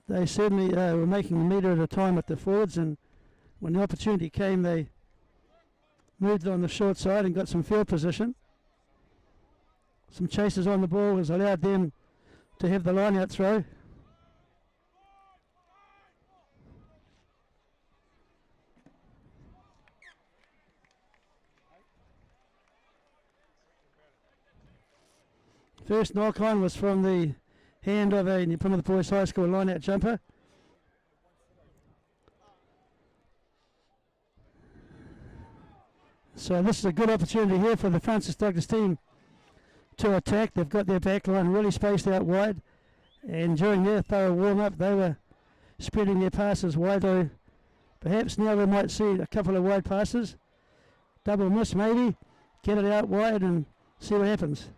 They certainly were making a metre at a time at the forwards, and when the opportunity came they moved on the short side and got some field position. Some chases on the ball has allowed them to have the line out throw. First knock on was from the hand of a New Plymouth Boys High School line out jumper. So this is a good opportunity here for the Francis Douglas team to attack. They've got their back line really spaced out wide, and during their thorough warm-up they were spreading their passes wide. So perhaps now we might see a couple of wide passes. Double miss maybe, get it out wide and see what happens.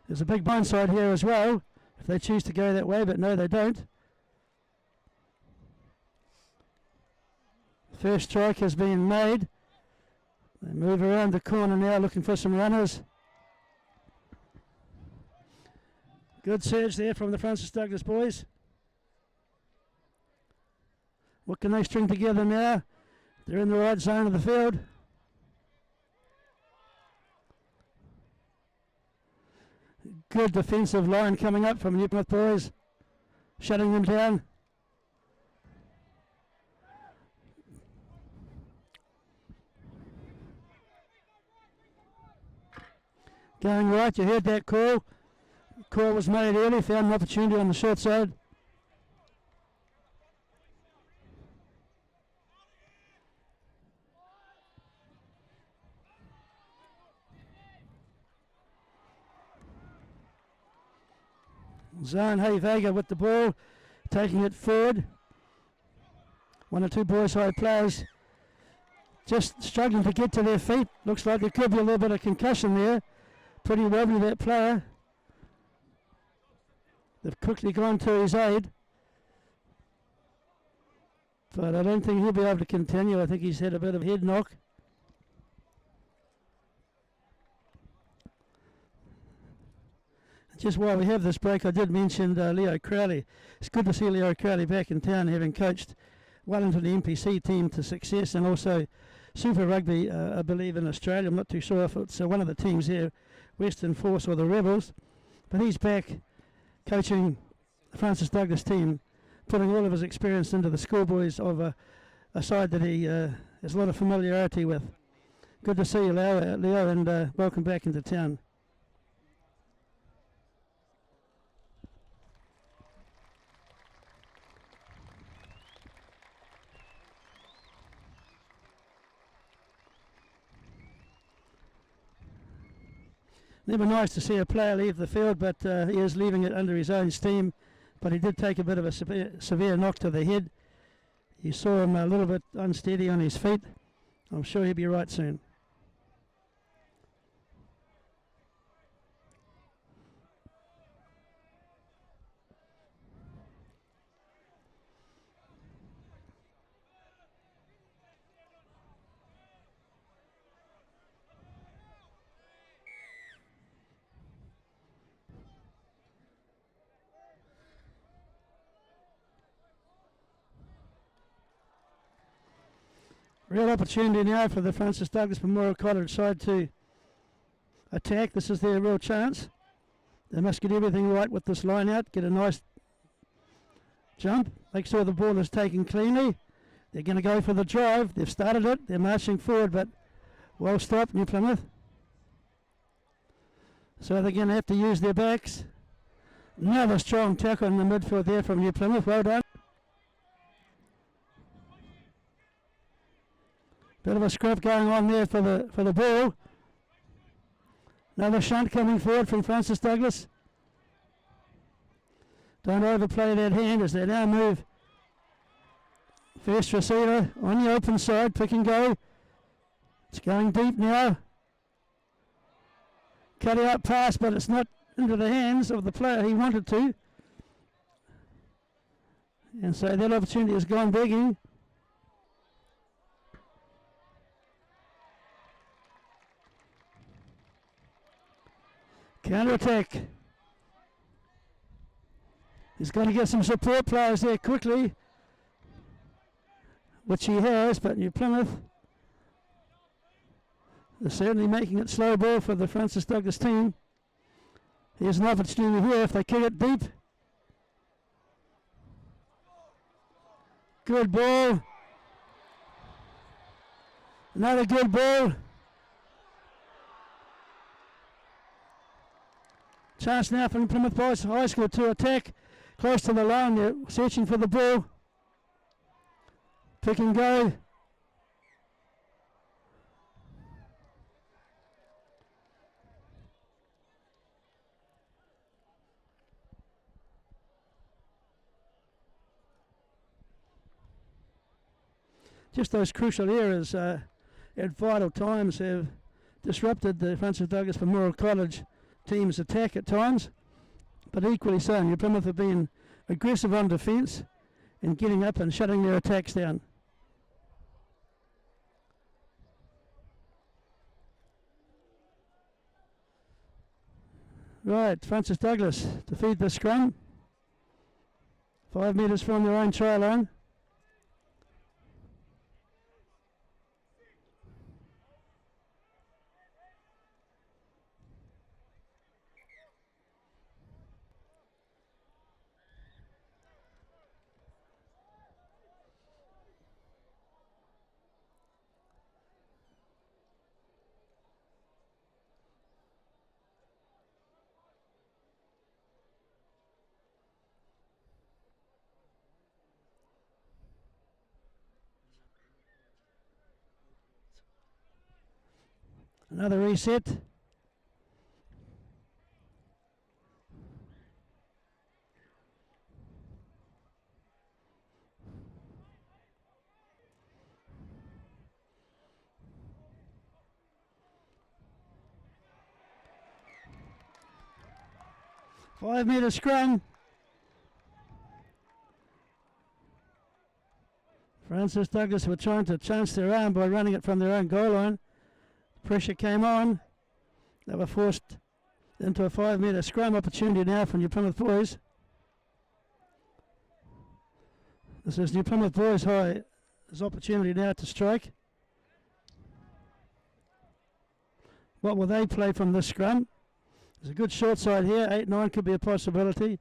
There's a big blindside here as well if they choose to go that way, but no they don't. First strike has been made. They move around the corner now looking for some runners. Good surge there from the Francis Douglas boys. What can they string together now? They're in the right zone of the field. Good defensive line coming up from New Plymouth boys, shutting them down. Going right, you heard that call. Call was made early, found an opportunity on the short side. Zane Vega with the ball, taking it forward. One or two boys high players just struggling to get to their feet. Looks like there could be a little bit of concussion there. Pretty wobbly that player. They've quickly gone to his aid, but I don't think he'll be able to continue. I think he's had a bit of head knock. Just while we have this break, I did mention Leo Crowley. It's good to see Leo Crowley back in town, having coached well into the NPC team to success, and also Super Rugby, I believe, in Australia. I'm not too sure if it's one of the teams here, Western Force or the Rebels, but he's back coaching the Francis Douglas team, putting all of his experience into the schoolboys of a side that he has a lot of familiarity with. Good to see you, Leo, and welcome back into town. Never nice to see a player leave the field, but he is leaving it under his own steam. But he did take a bit of a severe knock to the head. You saw him a little bit unsteady on his feet. I'm sure he'll be right soon. Real opportunity now for the Francis Douglas Memorial College side to attack. This is their real chance. They must get everything right with this line out, get a nice jump, make sure the ball is taken cleanly. They're going to go for the drive. They've started it. They're marching forward, but well stopped, New Plymouth. So they're going to have to use their backs. Another strong tackle in the midfield there from New Plymouth. Well done. Bit of a scrap going on there for the ball. Another shunt coming forward from Francis Douglas. Don't overplay that hand as they now move. First receiver on the open side, pick and go. It's going deep now. Cut out pass, but it's not into the hands of the player he wanted to. And so that opportunity has gone begging. Counter-attack. He's got to get some support players there quickly, which he has, but New Plymouth is certainly making it slow ball for the Francis Douglas team. Here's an opportunity here if they kick it deep. Good ball. Another good ball. Chance now from Plymouth Boys High School to attack. Close to the line, they're searching for the ball. Pick and go. Just those crucial errors at vital times have disrupted the Francis Douglas Memorial College team's attack at times, but equally so. New Plymouth have been aggressive on defence and getting up and shutting their attacks down. Right, Francis Douglas to feed the scrum. 5 metres from their own try line. Another reset. Five-metre scrum. Francis Douglas were trying to chance their arm by running it from their own goal line. Pressure came on. They were forced into a 5-metre scrum opportunity now for New Plymouth Boys. This is New Plymouth Boys High's opportunity now to strike. What will they play from this scrum? There's a good short side here. 8-9 could be a possibility.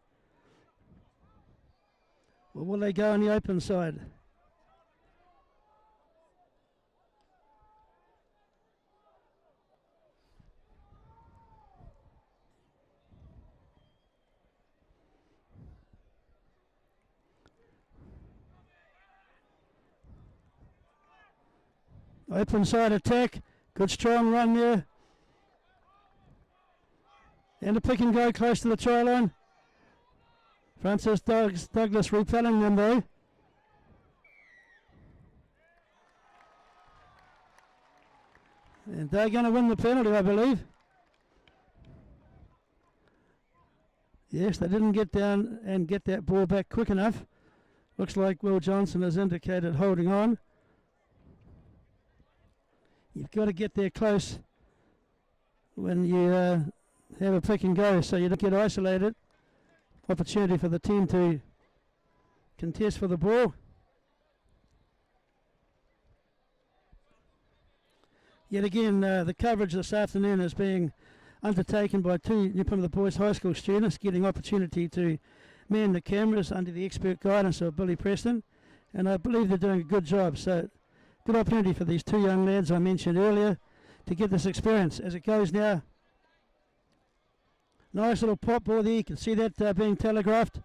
Or will they go on the open side? Open side attack. Good strong run there. And a pick and go close to the try line. Francis Douglas repelling them though. And they're going to win the penalty, I believe. Yes, they didn't get down and get that ball back quick enough. Looks like Will Johnson has indicated holding on. You've got to get there close when you have a pick and go so you don't get isolated. Opportunity for the team to contest for the ball. Yet again, the coverage this afternoon is being undertaken by two New Plymouth Boys High School students getting opportunity to man the cameras under the expert guidance of Billy Preston, and I believe they're doing a good job. So good opportunity for these two young lads I mentioned earlier to get this experience. As it goes now, nice little pop ball there, you can see that being telegraphed,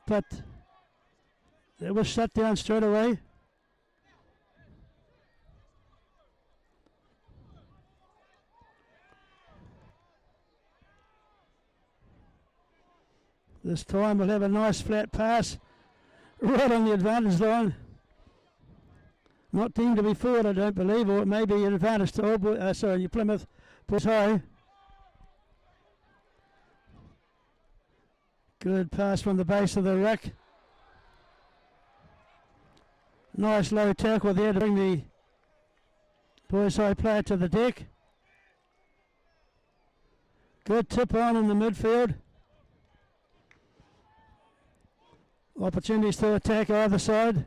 but it was shut down straight away. This time we'll have a nice flat pass right on the advantage line. Not deemed to be forward, I don't believe, or it may be an advantage to New Plymouth Boys High. Good pass from the base of the ruck. Nice low tackle there to bring the Boys High player to the deck. Good tip on in the midfield. Opportunities to attack either side.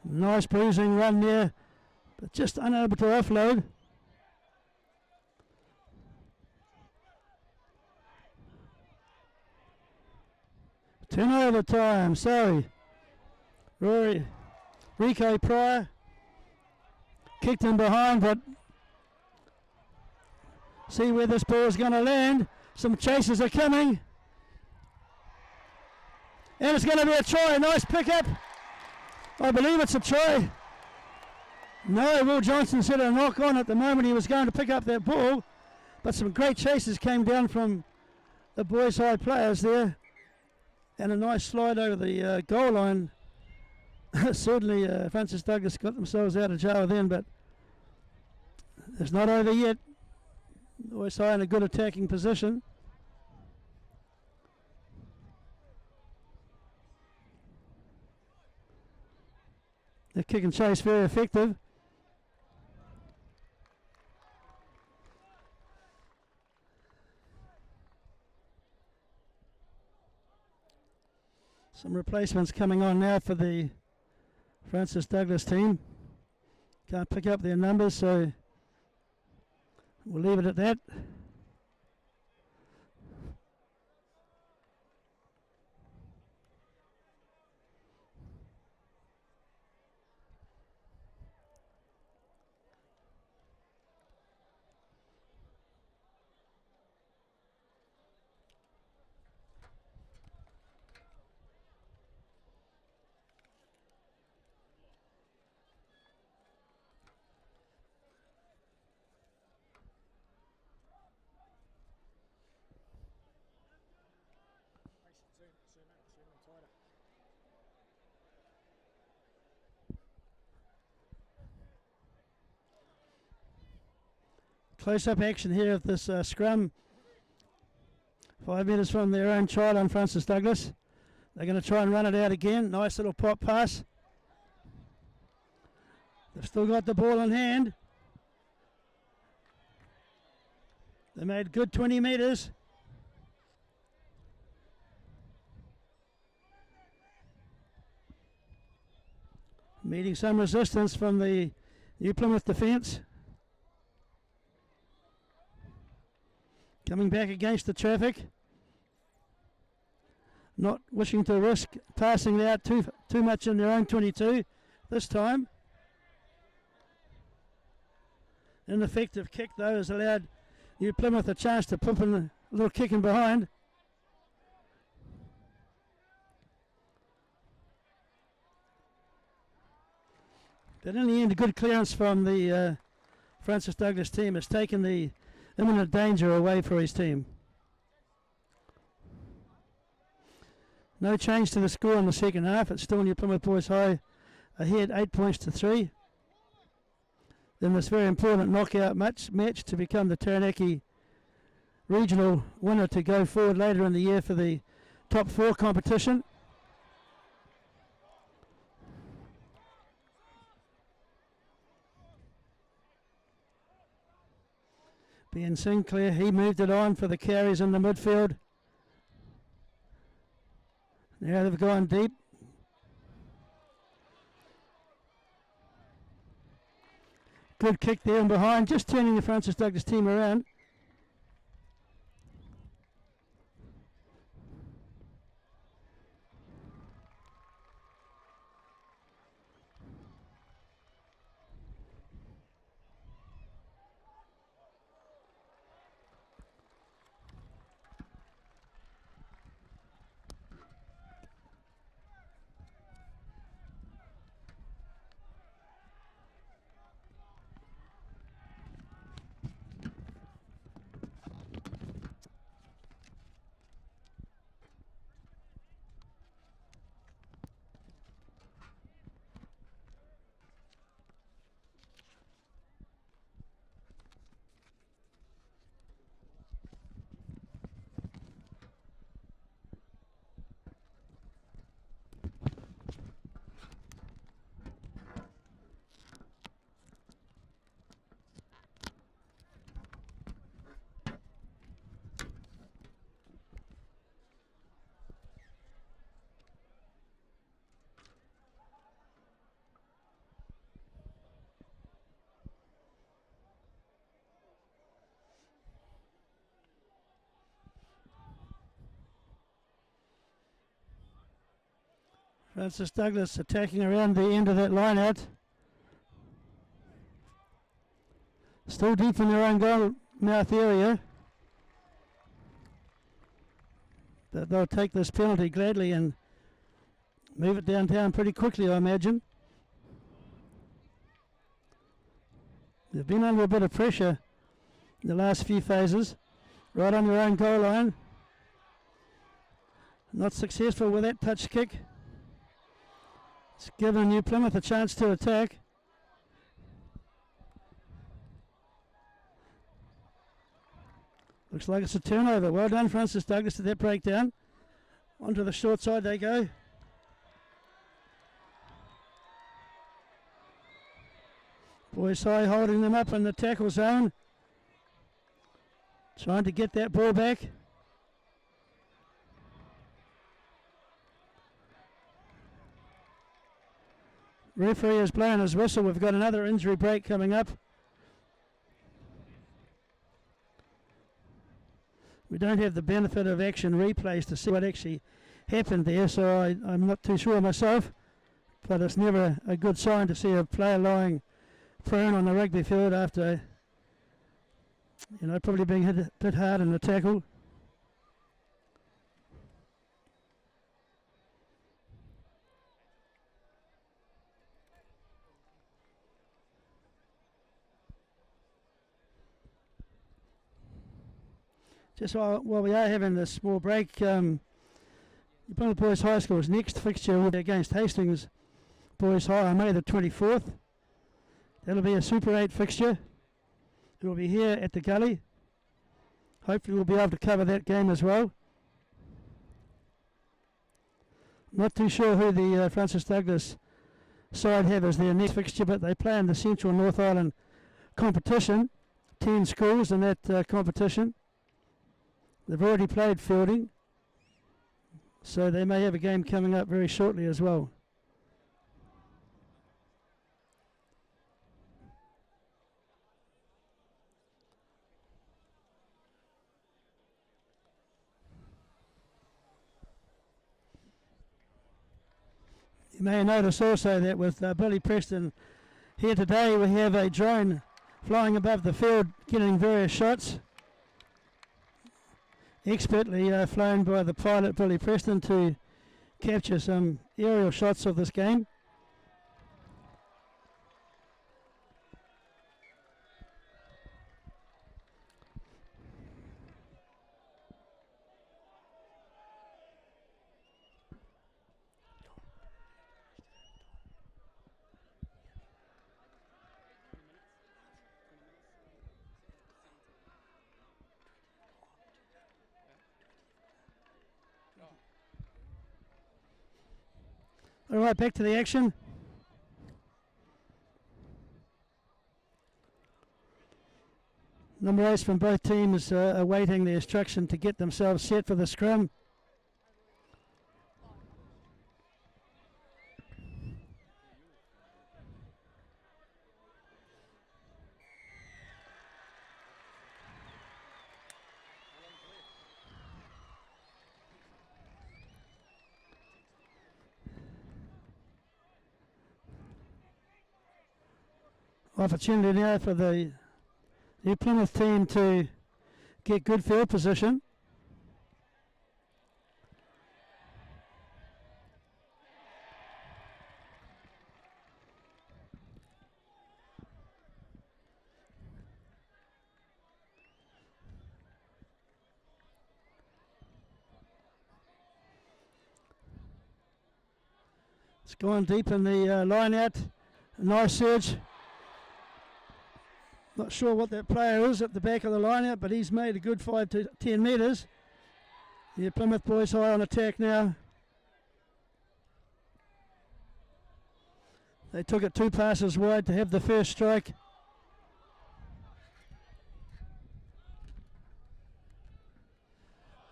Nice bruising run there, but just unable to offload. Turnover time, so Rico Pryor kicked him behind, but see where this ball is going to land. Some chases are coming. And it's going to be a try. Nice pickup. I believe it's a try. No, Will Johnson said a knock on at the moment he was going to pick up that ball. But some great chases came down from the Boys High players there. And a nice slide over the goal line. Certainly Francis Douglas got themselves out of jail then, but it's not over yet. Boys High in a good attacking position. The kick and chase very effective. Some replacements coming on now for the Francis Douglas team. Can't pick up their numbers, so we'll leave it at that. Close-up action here of this scrum. 5 metres from their own try on Francis Douglas. They're going to try and run it out again. Nice little pop pass. They've still got the ball in hand. They made good 20 metres. Meeting some resistance from the New Plymouth defence. Coming back against the traffic. Not wishing to risk passing it out too much in their own 22 this time. An effective kick though has allowed New Plymouth a chance to pump in a little kick in behind. But in the end, a good clearance from the Francis Douglas team has taken the imminent danger away for his team. No change to the score in the second half. It's still New Plymouth Boys High ahead 8 points to 3. Then this very important knockout match to become the Taranaki regional winner to go forward later in the year for the top 4 competition. Ben Sinclair, he moved it on for the carries in the midfield. Now they've gone deep. Good kick there and behind, just turning the Francis Douglas team around. Francis Douglas attacking around the end of that line out. Still deep in their own goal mouth area. But they'll take this penalty gladly and move it downtown pretty quickly, I imagine. They've been under a bit of pressure in the last few phases. Right on their own goal line. Not successful with that touch kick. It's given New Plymouth a chance to attack. Looks like it's a turnover. Well done, Francis Douglas, to that breakdown. Onto the short side they go. Boys High holding them up in the tackle zone. Trying to get that ball back. Referee has blown his whistle. We've got another injury break coming up. We don't have the benefit of action replays to see what actually happened there, so I'm not too sure myself. But it's never a good sign to see a player lying prone on the rugby field after, probably being hit a bit hard in the tackle. Just while we are having this small break, Plymouth Boys High School's next fixture will be against Hastings Boys High on May the 24th. That'll be a Super 8 fixture. It will be here at the Gully. Hopefully we'll be able to cover that game as well. Not too sure who the Francis Douglas side have as their next fixture, but they play in the Central North Island competition. 10 schools in that competition. They've already played fielding, so they may have a game coming up very shortly as well. You may notice also that with Billy Preston here today, we have a drone flying above the field getting various shots. Expertly flown by the pilot Billy Preston to capture some aerial shots of this game. All right, back to the action. Number 8 from both teams awaiting the instruction to get themselves set for the scrum. Opportunity now for the New Plymouth team to get good field position. It's gone deep in the line out. Nice surge. Not sure what that player is at the back of the line out, but he's made a good 5 to 10 metres. Yeah, Plymouth boys high on attack now. They took it 2 passes wide to have the first strike.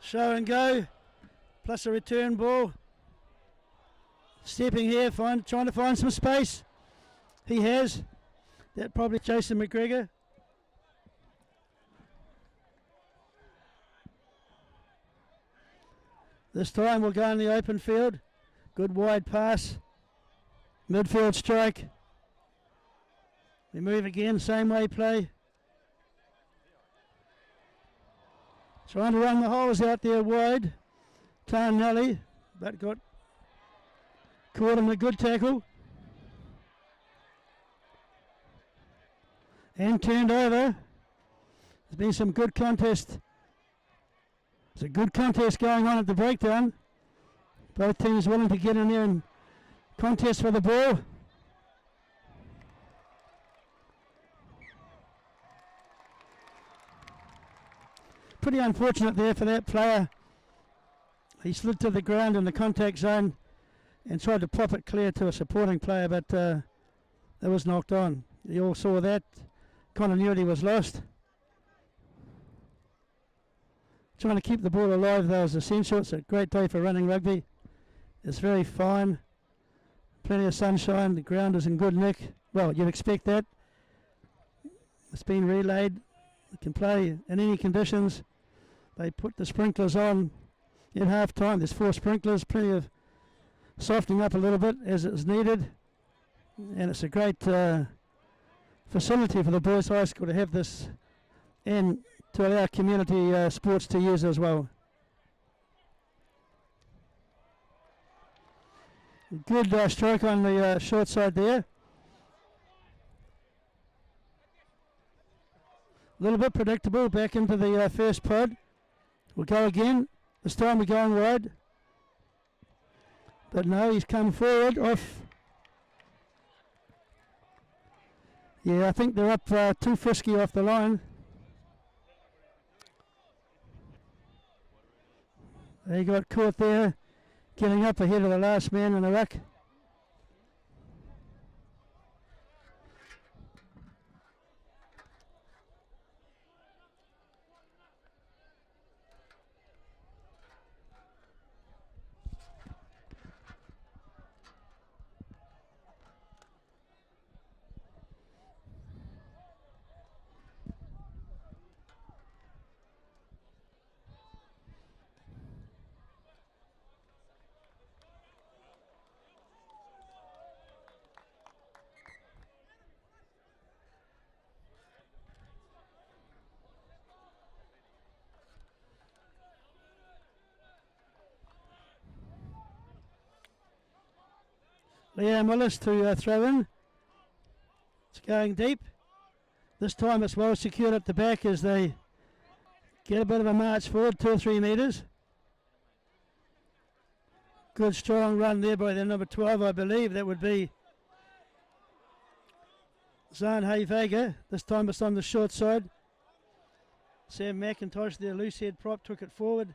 Show and go, plus a return ball. Stepping here, trying to find some space. He has. That probably Jason McGregor. This time we'll go in the open field. Good wide pass. Midfield strike. We move again, same way play. Trying to run the holes out there wide. Tarnelli, but got caught in a good tackle. And turned over. There's been some good contest. There's a good contest going on at the breakdown. Both teams willing to get in there and contest for the ball. Pretty unfortunate there for that player. He slid to the ground in the contact zone and tried to pop it clear to a supporting player, but that was knocked on. You all saw that. Continuity was lost. Trying to keep the ball alive though is essential. It's a great day for running rugby. It's very fine. Plenty of sunshine. The ground is in good nick. Well, you'd expect that. It's been relayed. It can play in any conditions. They put the sprinklers on at half time. There's 4 sprinklers, plenty of softening up a little bit as it's needed. And it's a great facility for the boys' high school to have this and to allow community sports to use as well. Good stroke on the short side there. A little bit predictable, back into the first pod. We'll go again. This time we're going wide. But no, he's come forward off. Yeah, I think they're up too frisky off the line. They got caught there, getting up ahead of the last man in the ruck. Liam Willis to throw in. It's going deep. This time it's well secured at the back as they get a bit of a march forward, 2 or 3 metres. Good strong run there by the number 12, I believe. That would be Zahn Hayvega. This time it's on the short side. Sam McIntosh, their loose head prop, took it forward.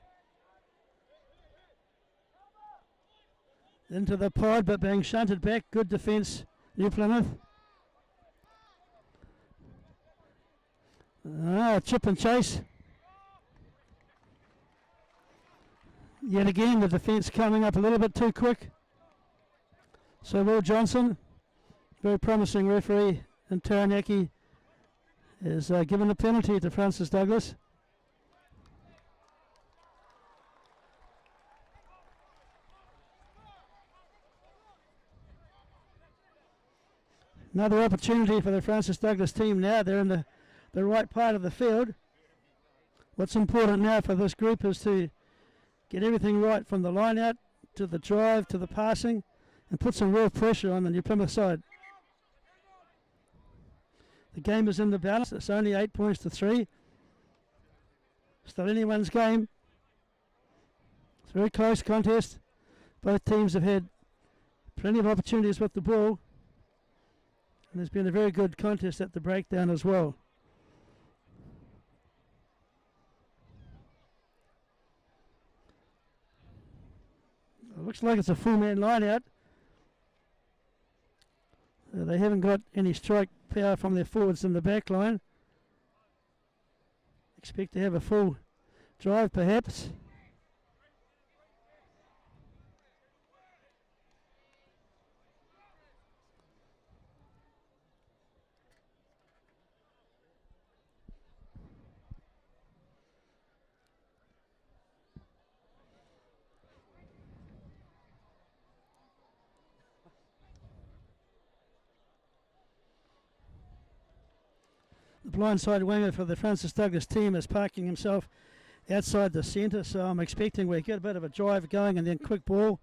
Into the pod, but being shunted back. Good defence, New Plymouth. Chip and chase. Yet again, the defence coming up a little bit too quick. So Will Johnson, very promising referee, and Taranaki is given a penalty to Francis Douglas. Another opportunity for the Francis Douglas team now. They're in the right part of the field. What's important now for this group is to get everything right from the line out to the drive to the passing and put some real pressure on the New Plymouth side. The game is in the balance. It's only 8 points to 3. Still anyone's game. It's a very close contest. Both teams have had plenty of opportunities with the ball. And there's been a very good contest at the breakdown as well. It looks like it's a full-man line-out. They haven't got any strike power from their forwards in the back line. Expect to have a full drive perhaps. The blindside winger for the Francis Douglas team is parking himself outside the centre, so I'm expecting we get a bit of a drive going and then quick ball,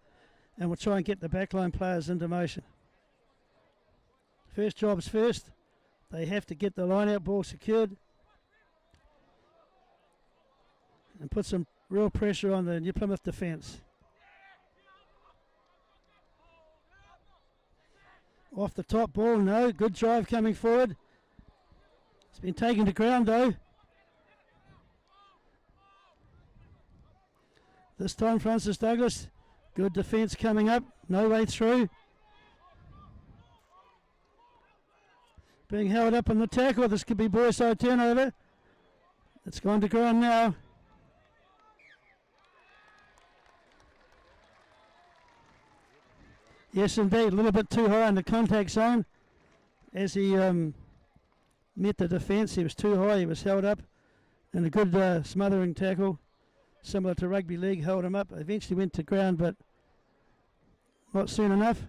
and we'll try and get the backline players into motion. First job's first. They have to get the line-out ball secured and put some real pressure on the New Plymouth defence. Off the top ball, no. Good drive coming forward. It's been taken to ground though. This time Francis Douglas. Good defence coming up. No way through. Being held up in the tackle. This could be boy side turnover. It's gone to ground now. Yes indeed, a little bit too high in the contact zone. As he met the defence, he was too high, he was held up. And a good smothering tackle, similar to rugby league, held him up. Eventually went to ground, but not soon enough.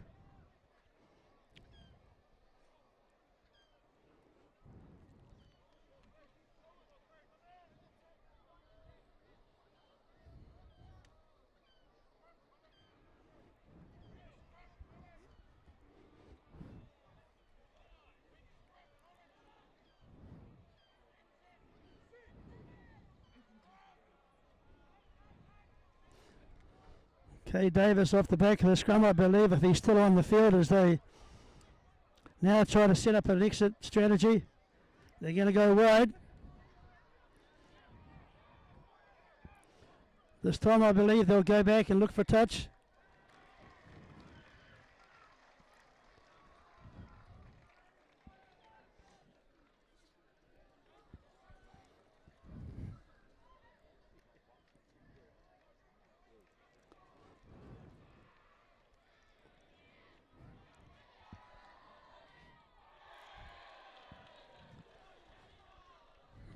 Kay Davis off the back of the scrum, I believe, if he's still on the field, as they now try to set up an exit strategy. They're going to go wide. This time I believe they'll go back and look for touch.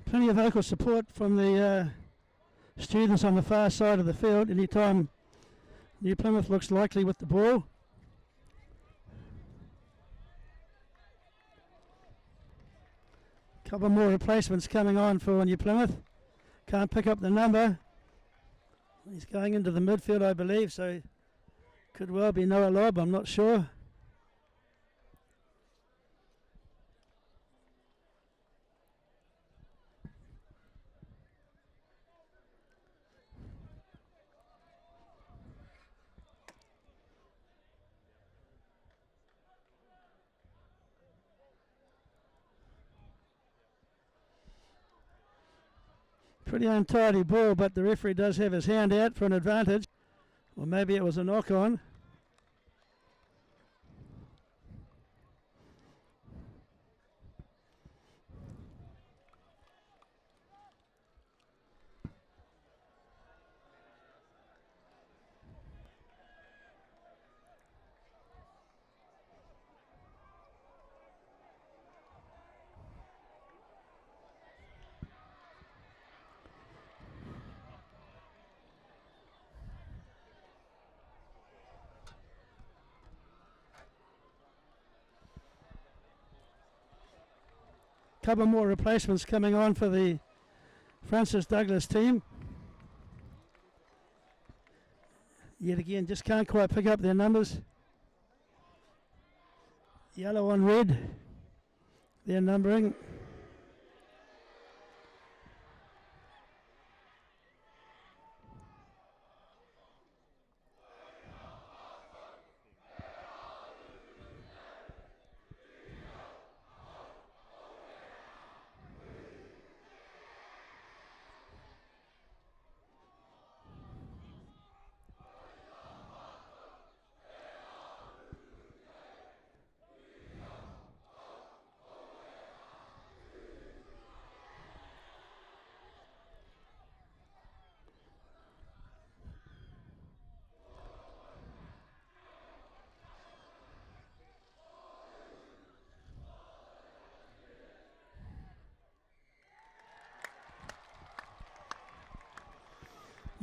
Plenty of vocal support from the students on the far side of the field. Anytime New Plymouth looks likely with the ball. Couple more replacements coming on for New Plymouth. Can't pick up the number. He's going into the midfield, I believe, so could well be Noah Lobb, I'm not sure. Pretty untidy ball, but the referee does have his hand out for an advantage. Or maybe it was a knock on. couple more replacements coming on for the Francis Douglas team. Yet again, just can't quite pick up their numbers. Yellow on red, their numbering.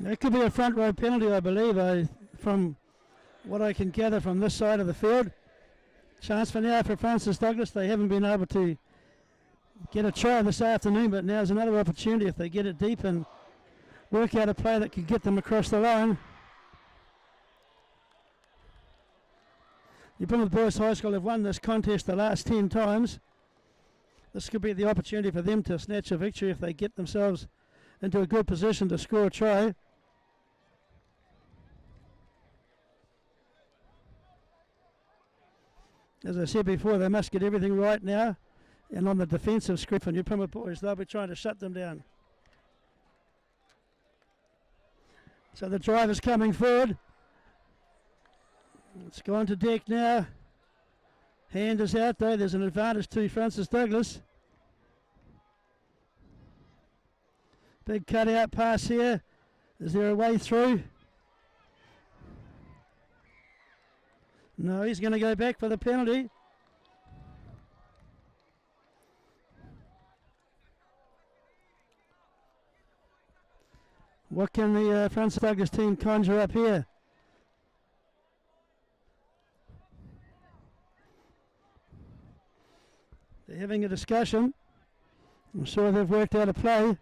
It could be a front row penalty, I believe, from what I can gather from this side of the field. Chance for now for Francis Douglas. They haven't been able to get a try this afternoon, but now's another opportunity if they get it deep and work out a play that could get them across the line. The Plymouth Boys High School have won this contest the last 10 times. This could be the opportunity for them to snatch a victory if they get themselves into a good position to score a try. As I said before, they must get everything right now. And on the defensive script for New Plymouth Boys, they'll be trying to shut them down. So the drive is coming forward. It's gone to deck now. Hand is out though. There's an advantage to Francis Douglas. Big cutout pass here. Is there a way through? No, he's going to go back for the penalty. What can the Francis Douglas team conjure up here? They're having a discussion. I'm sure they've worked out a play.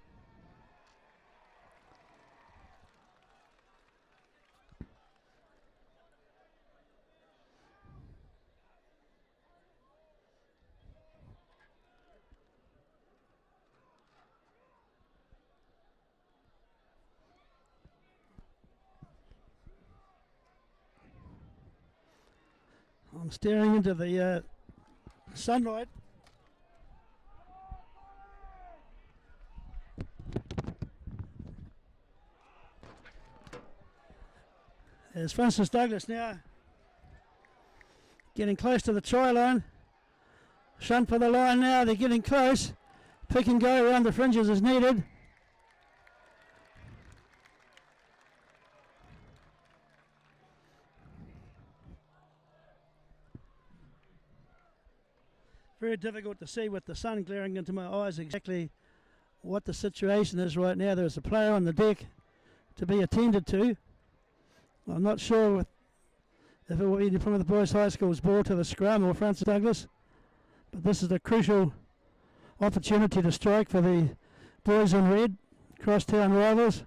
I'm staring into the sunlight. There's Francis Douglas now getting close to the try line. Shunt for the line now, they're getting close. Pick and go around the fringes is needed. Very difficult to see with the sun glaring into my eyes exactly what the situation is right now. There's a player on the deck to be attended to. I'm not sure if it will be from the Boys High School's ball to the scrum or Francis Douglas, but this is a crucial opportunity to strike for the boys in red, crosstown rivals.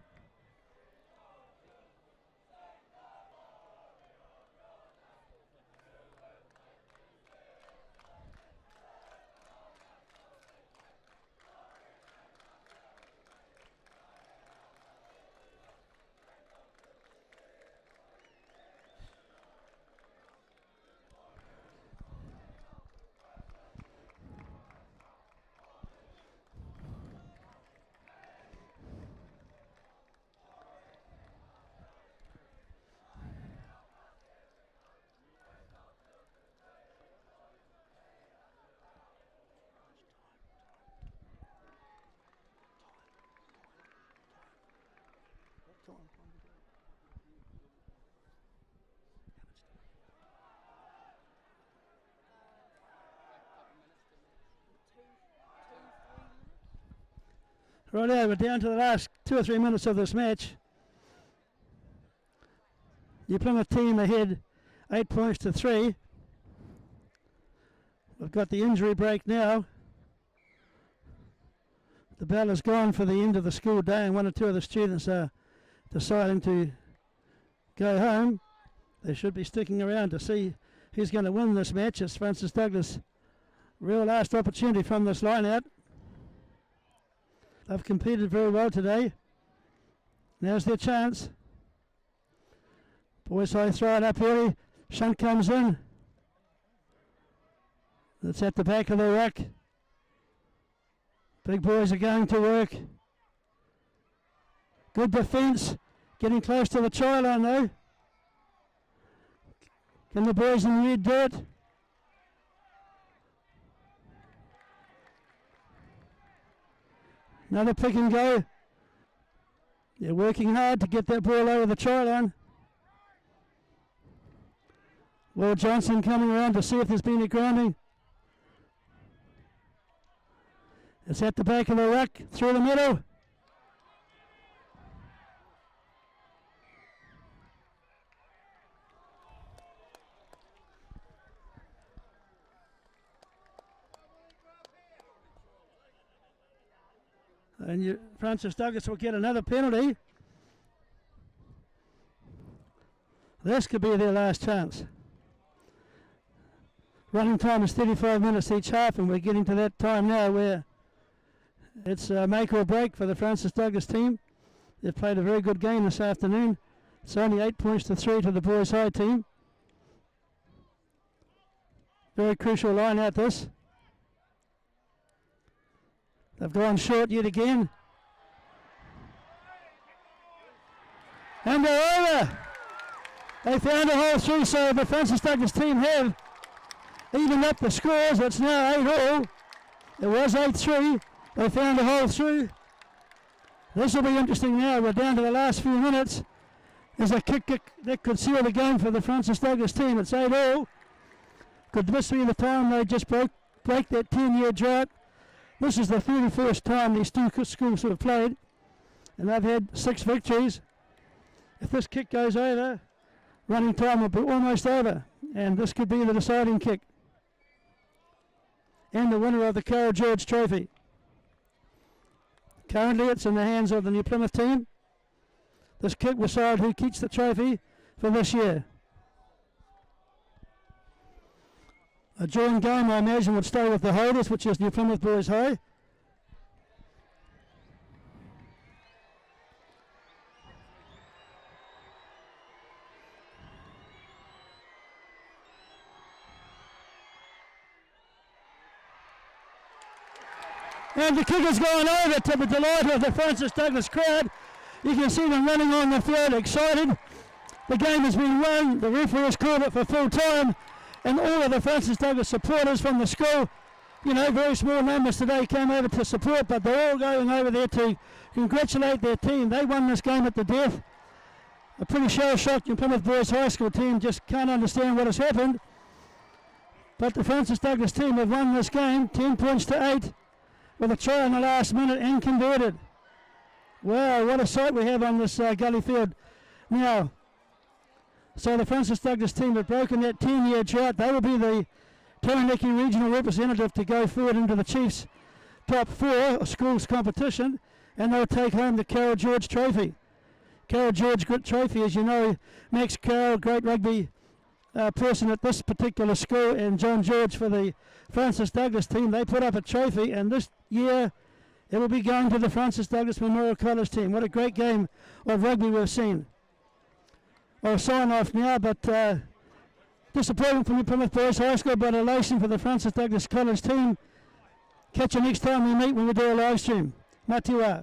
Right now, we're down to the last 2 or 3 minutes of this match. The Plymouth team ahead 8 points to 3. We've got the injury break now the bell has gone for the end of the school day and one or two of the students are deciding to go home. They should be sticking around to see who's going to win this match. It's Francis Douglas' real last opportunity from this line out. They've competed very well today. Now's their chance. Boys High throw it up early. Shunt comes in. It's at the back of the ruck. Big boys are going to work. Good defence. Getting close to the try line though. Can the boys in the red do it? Another pick and go. They're working hard to get that ball over the try line. Will Johnson coming around to see if there's been a grounding. It's at the back of the ruck, through the middle. And Francis Douglas will get another penalty. This could be their last chance. Running time is 35 minutes each half, and we're getting to that time now where it's make or break for the Francis Douglas team. They've played a very good game this afternoon. It's only 8 points to 3 to the Boys High team. Very crucial line out this. They've gone short yet again. And they're over. They found a hole through, so the Francis Douglas team have evened up the scores. It's now 8-all. It was 8-3. They found a hole through. This will be interesting now. We're down to the last few minutes. There's a kick that could seal the game for the Francis Douglas team. It's 8-all. Could this be the time they just break that 10-year drought? This is the 31st time these two schools have played, and they've had 6 victories. If this kick goes over, running time will be almost over, and this could be the deciding kick and the winner of the Carol George Trophy. Currently it's in the hands of the New Plymouth team. This kick will decide who keeps the trophy for this year. A drawn game, I imagine, would stay with the holders, which is New Plymouth Boys High. And the kick has gone over to the delight of the Francis Douglas crowd. You can see them running on the field, excited. The game has been won. The referee has called it for full time. And all of the Francis Douglas supporters from the school, you know, very small numbers today came over to support, but they're all going over there to congratulate their team. They won this game at the death. A pretty shell-shocked New Plymouth Boys High School team just can't understand what has happened. But the Francis Douglas team have won this game 10 points to 8 with a try in the last minute and converted. Wow, what a sight we have on this gully field. Now, so the Francis Douglas team have broken that 10-year drought. They will be the Taranaki regional representative to go forward into the Chiefs' top 4 schools competition, and they'll take home the Carol George Trophy. Carol George Trophy, as you know, Max Carroll, great rugby person at this particular school, and John George for the Francis Douglas team. They put up a trophy, and this year it will be going to the Francis Douglas Memorial College team. What a great game of rugby we've seen. I'll sign off now, but disappointment from the Plymouth Boys High School, but elation for the Francis Douglas College team. Catch you next time we meet when we do a live stream. Mā te wā.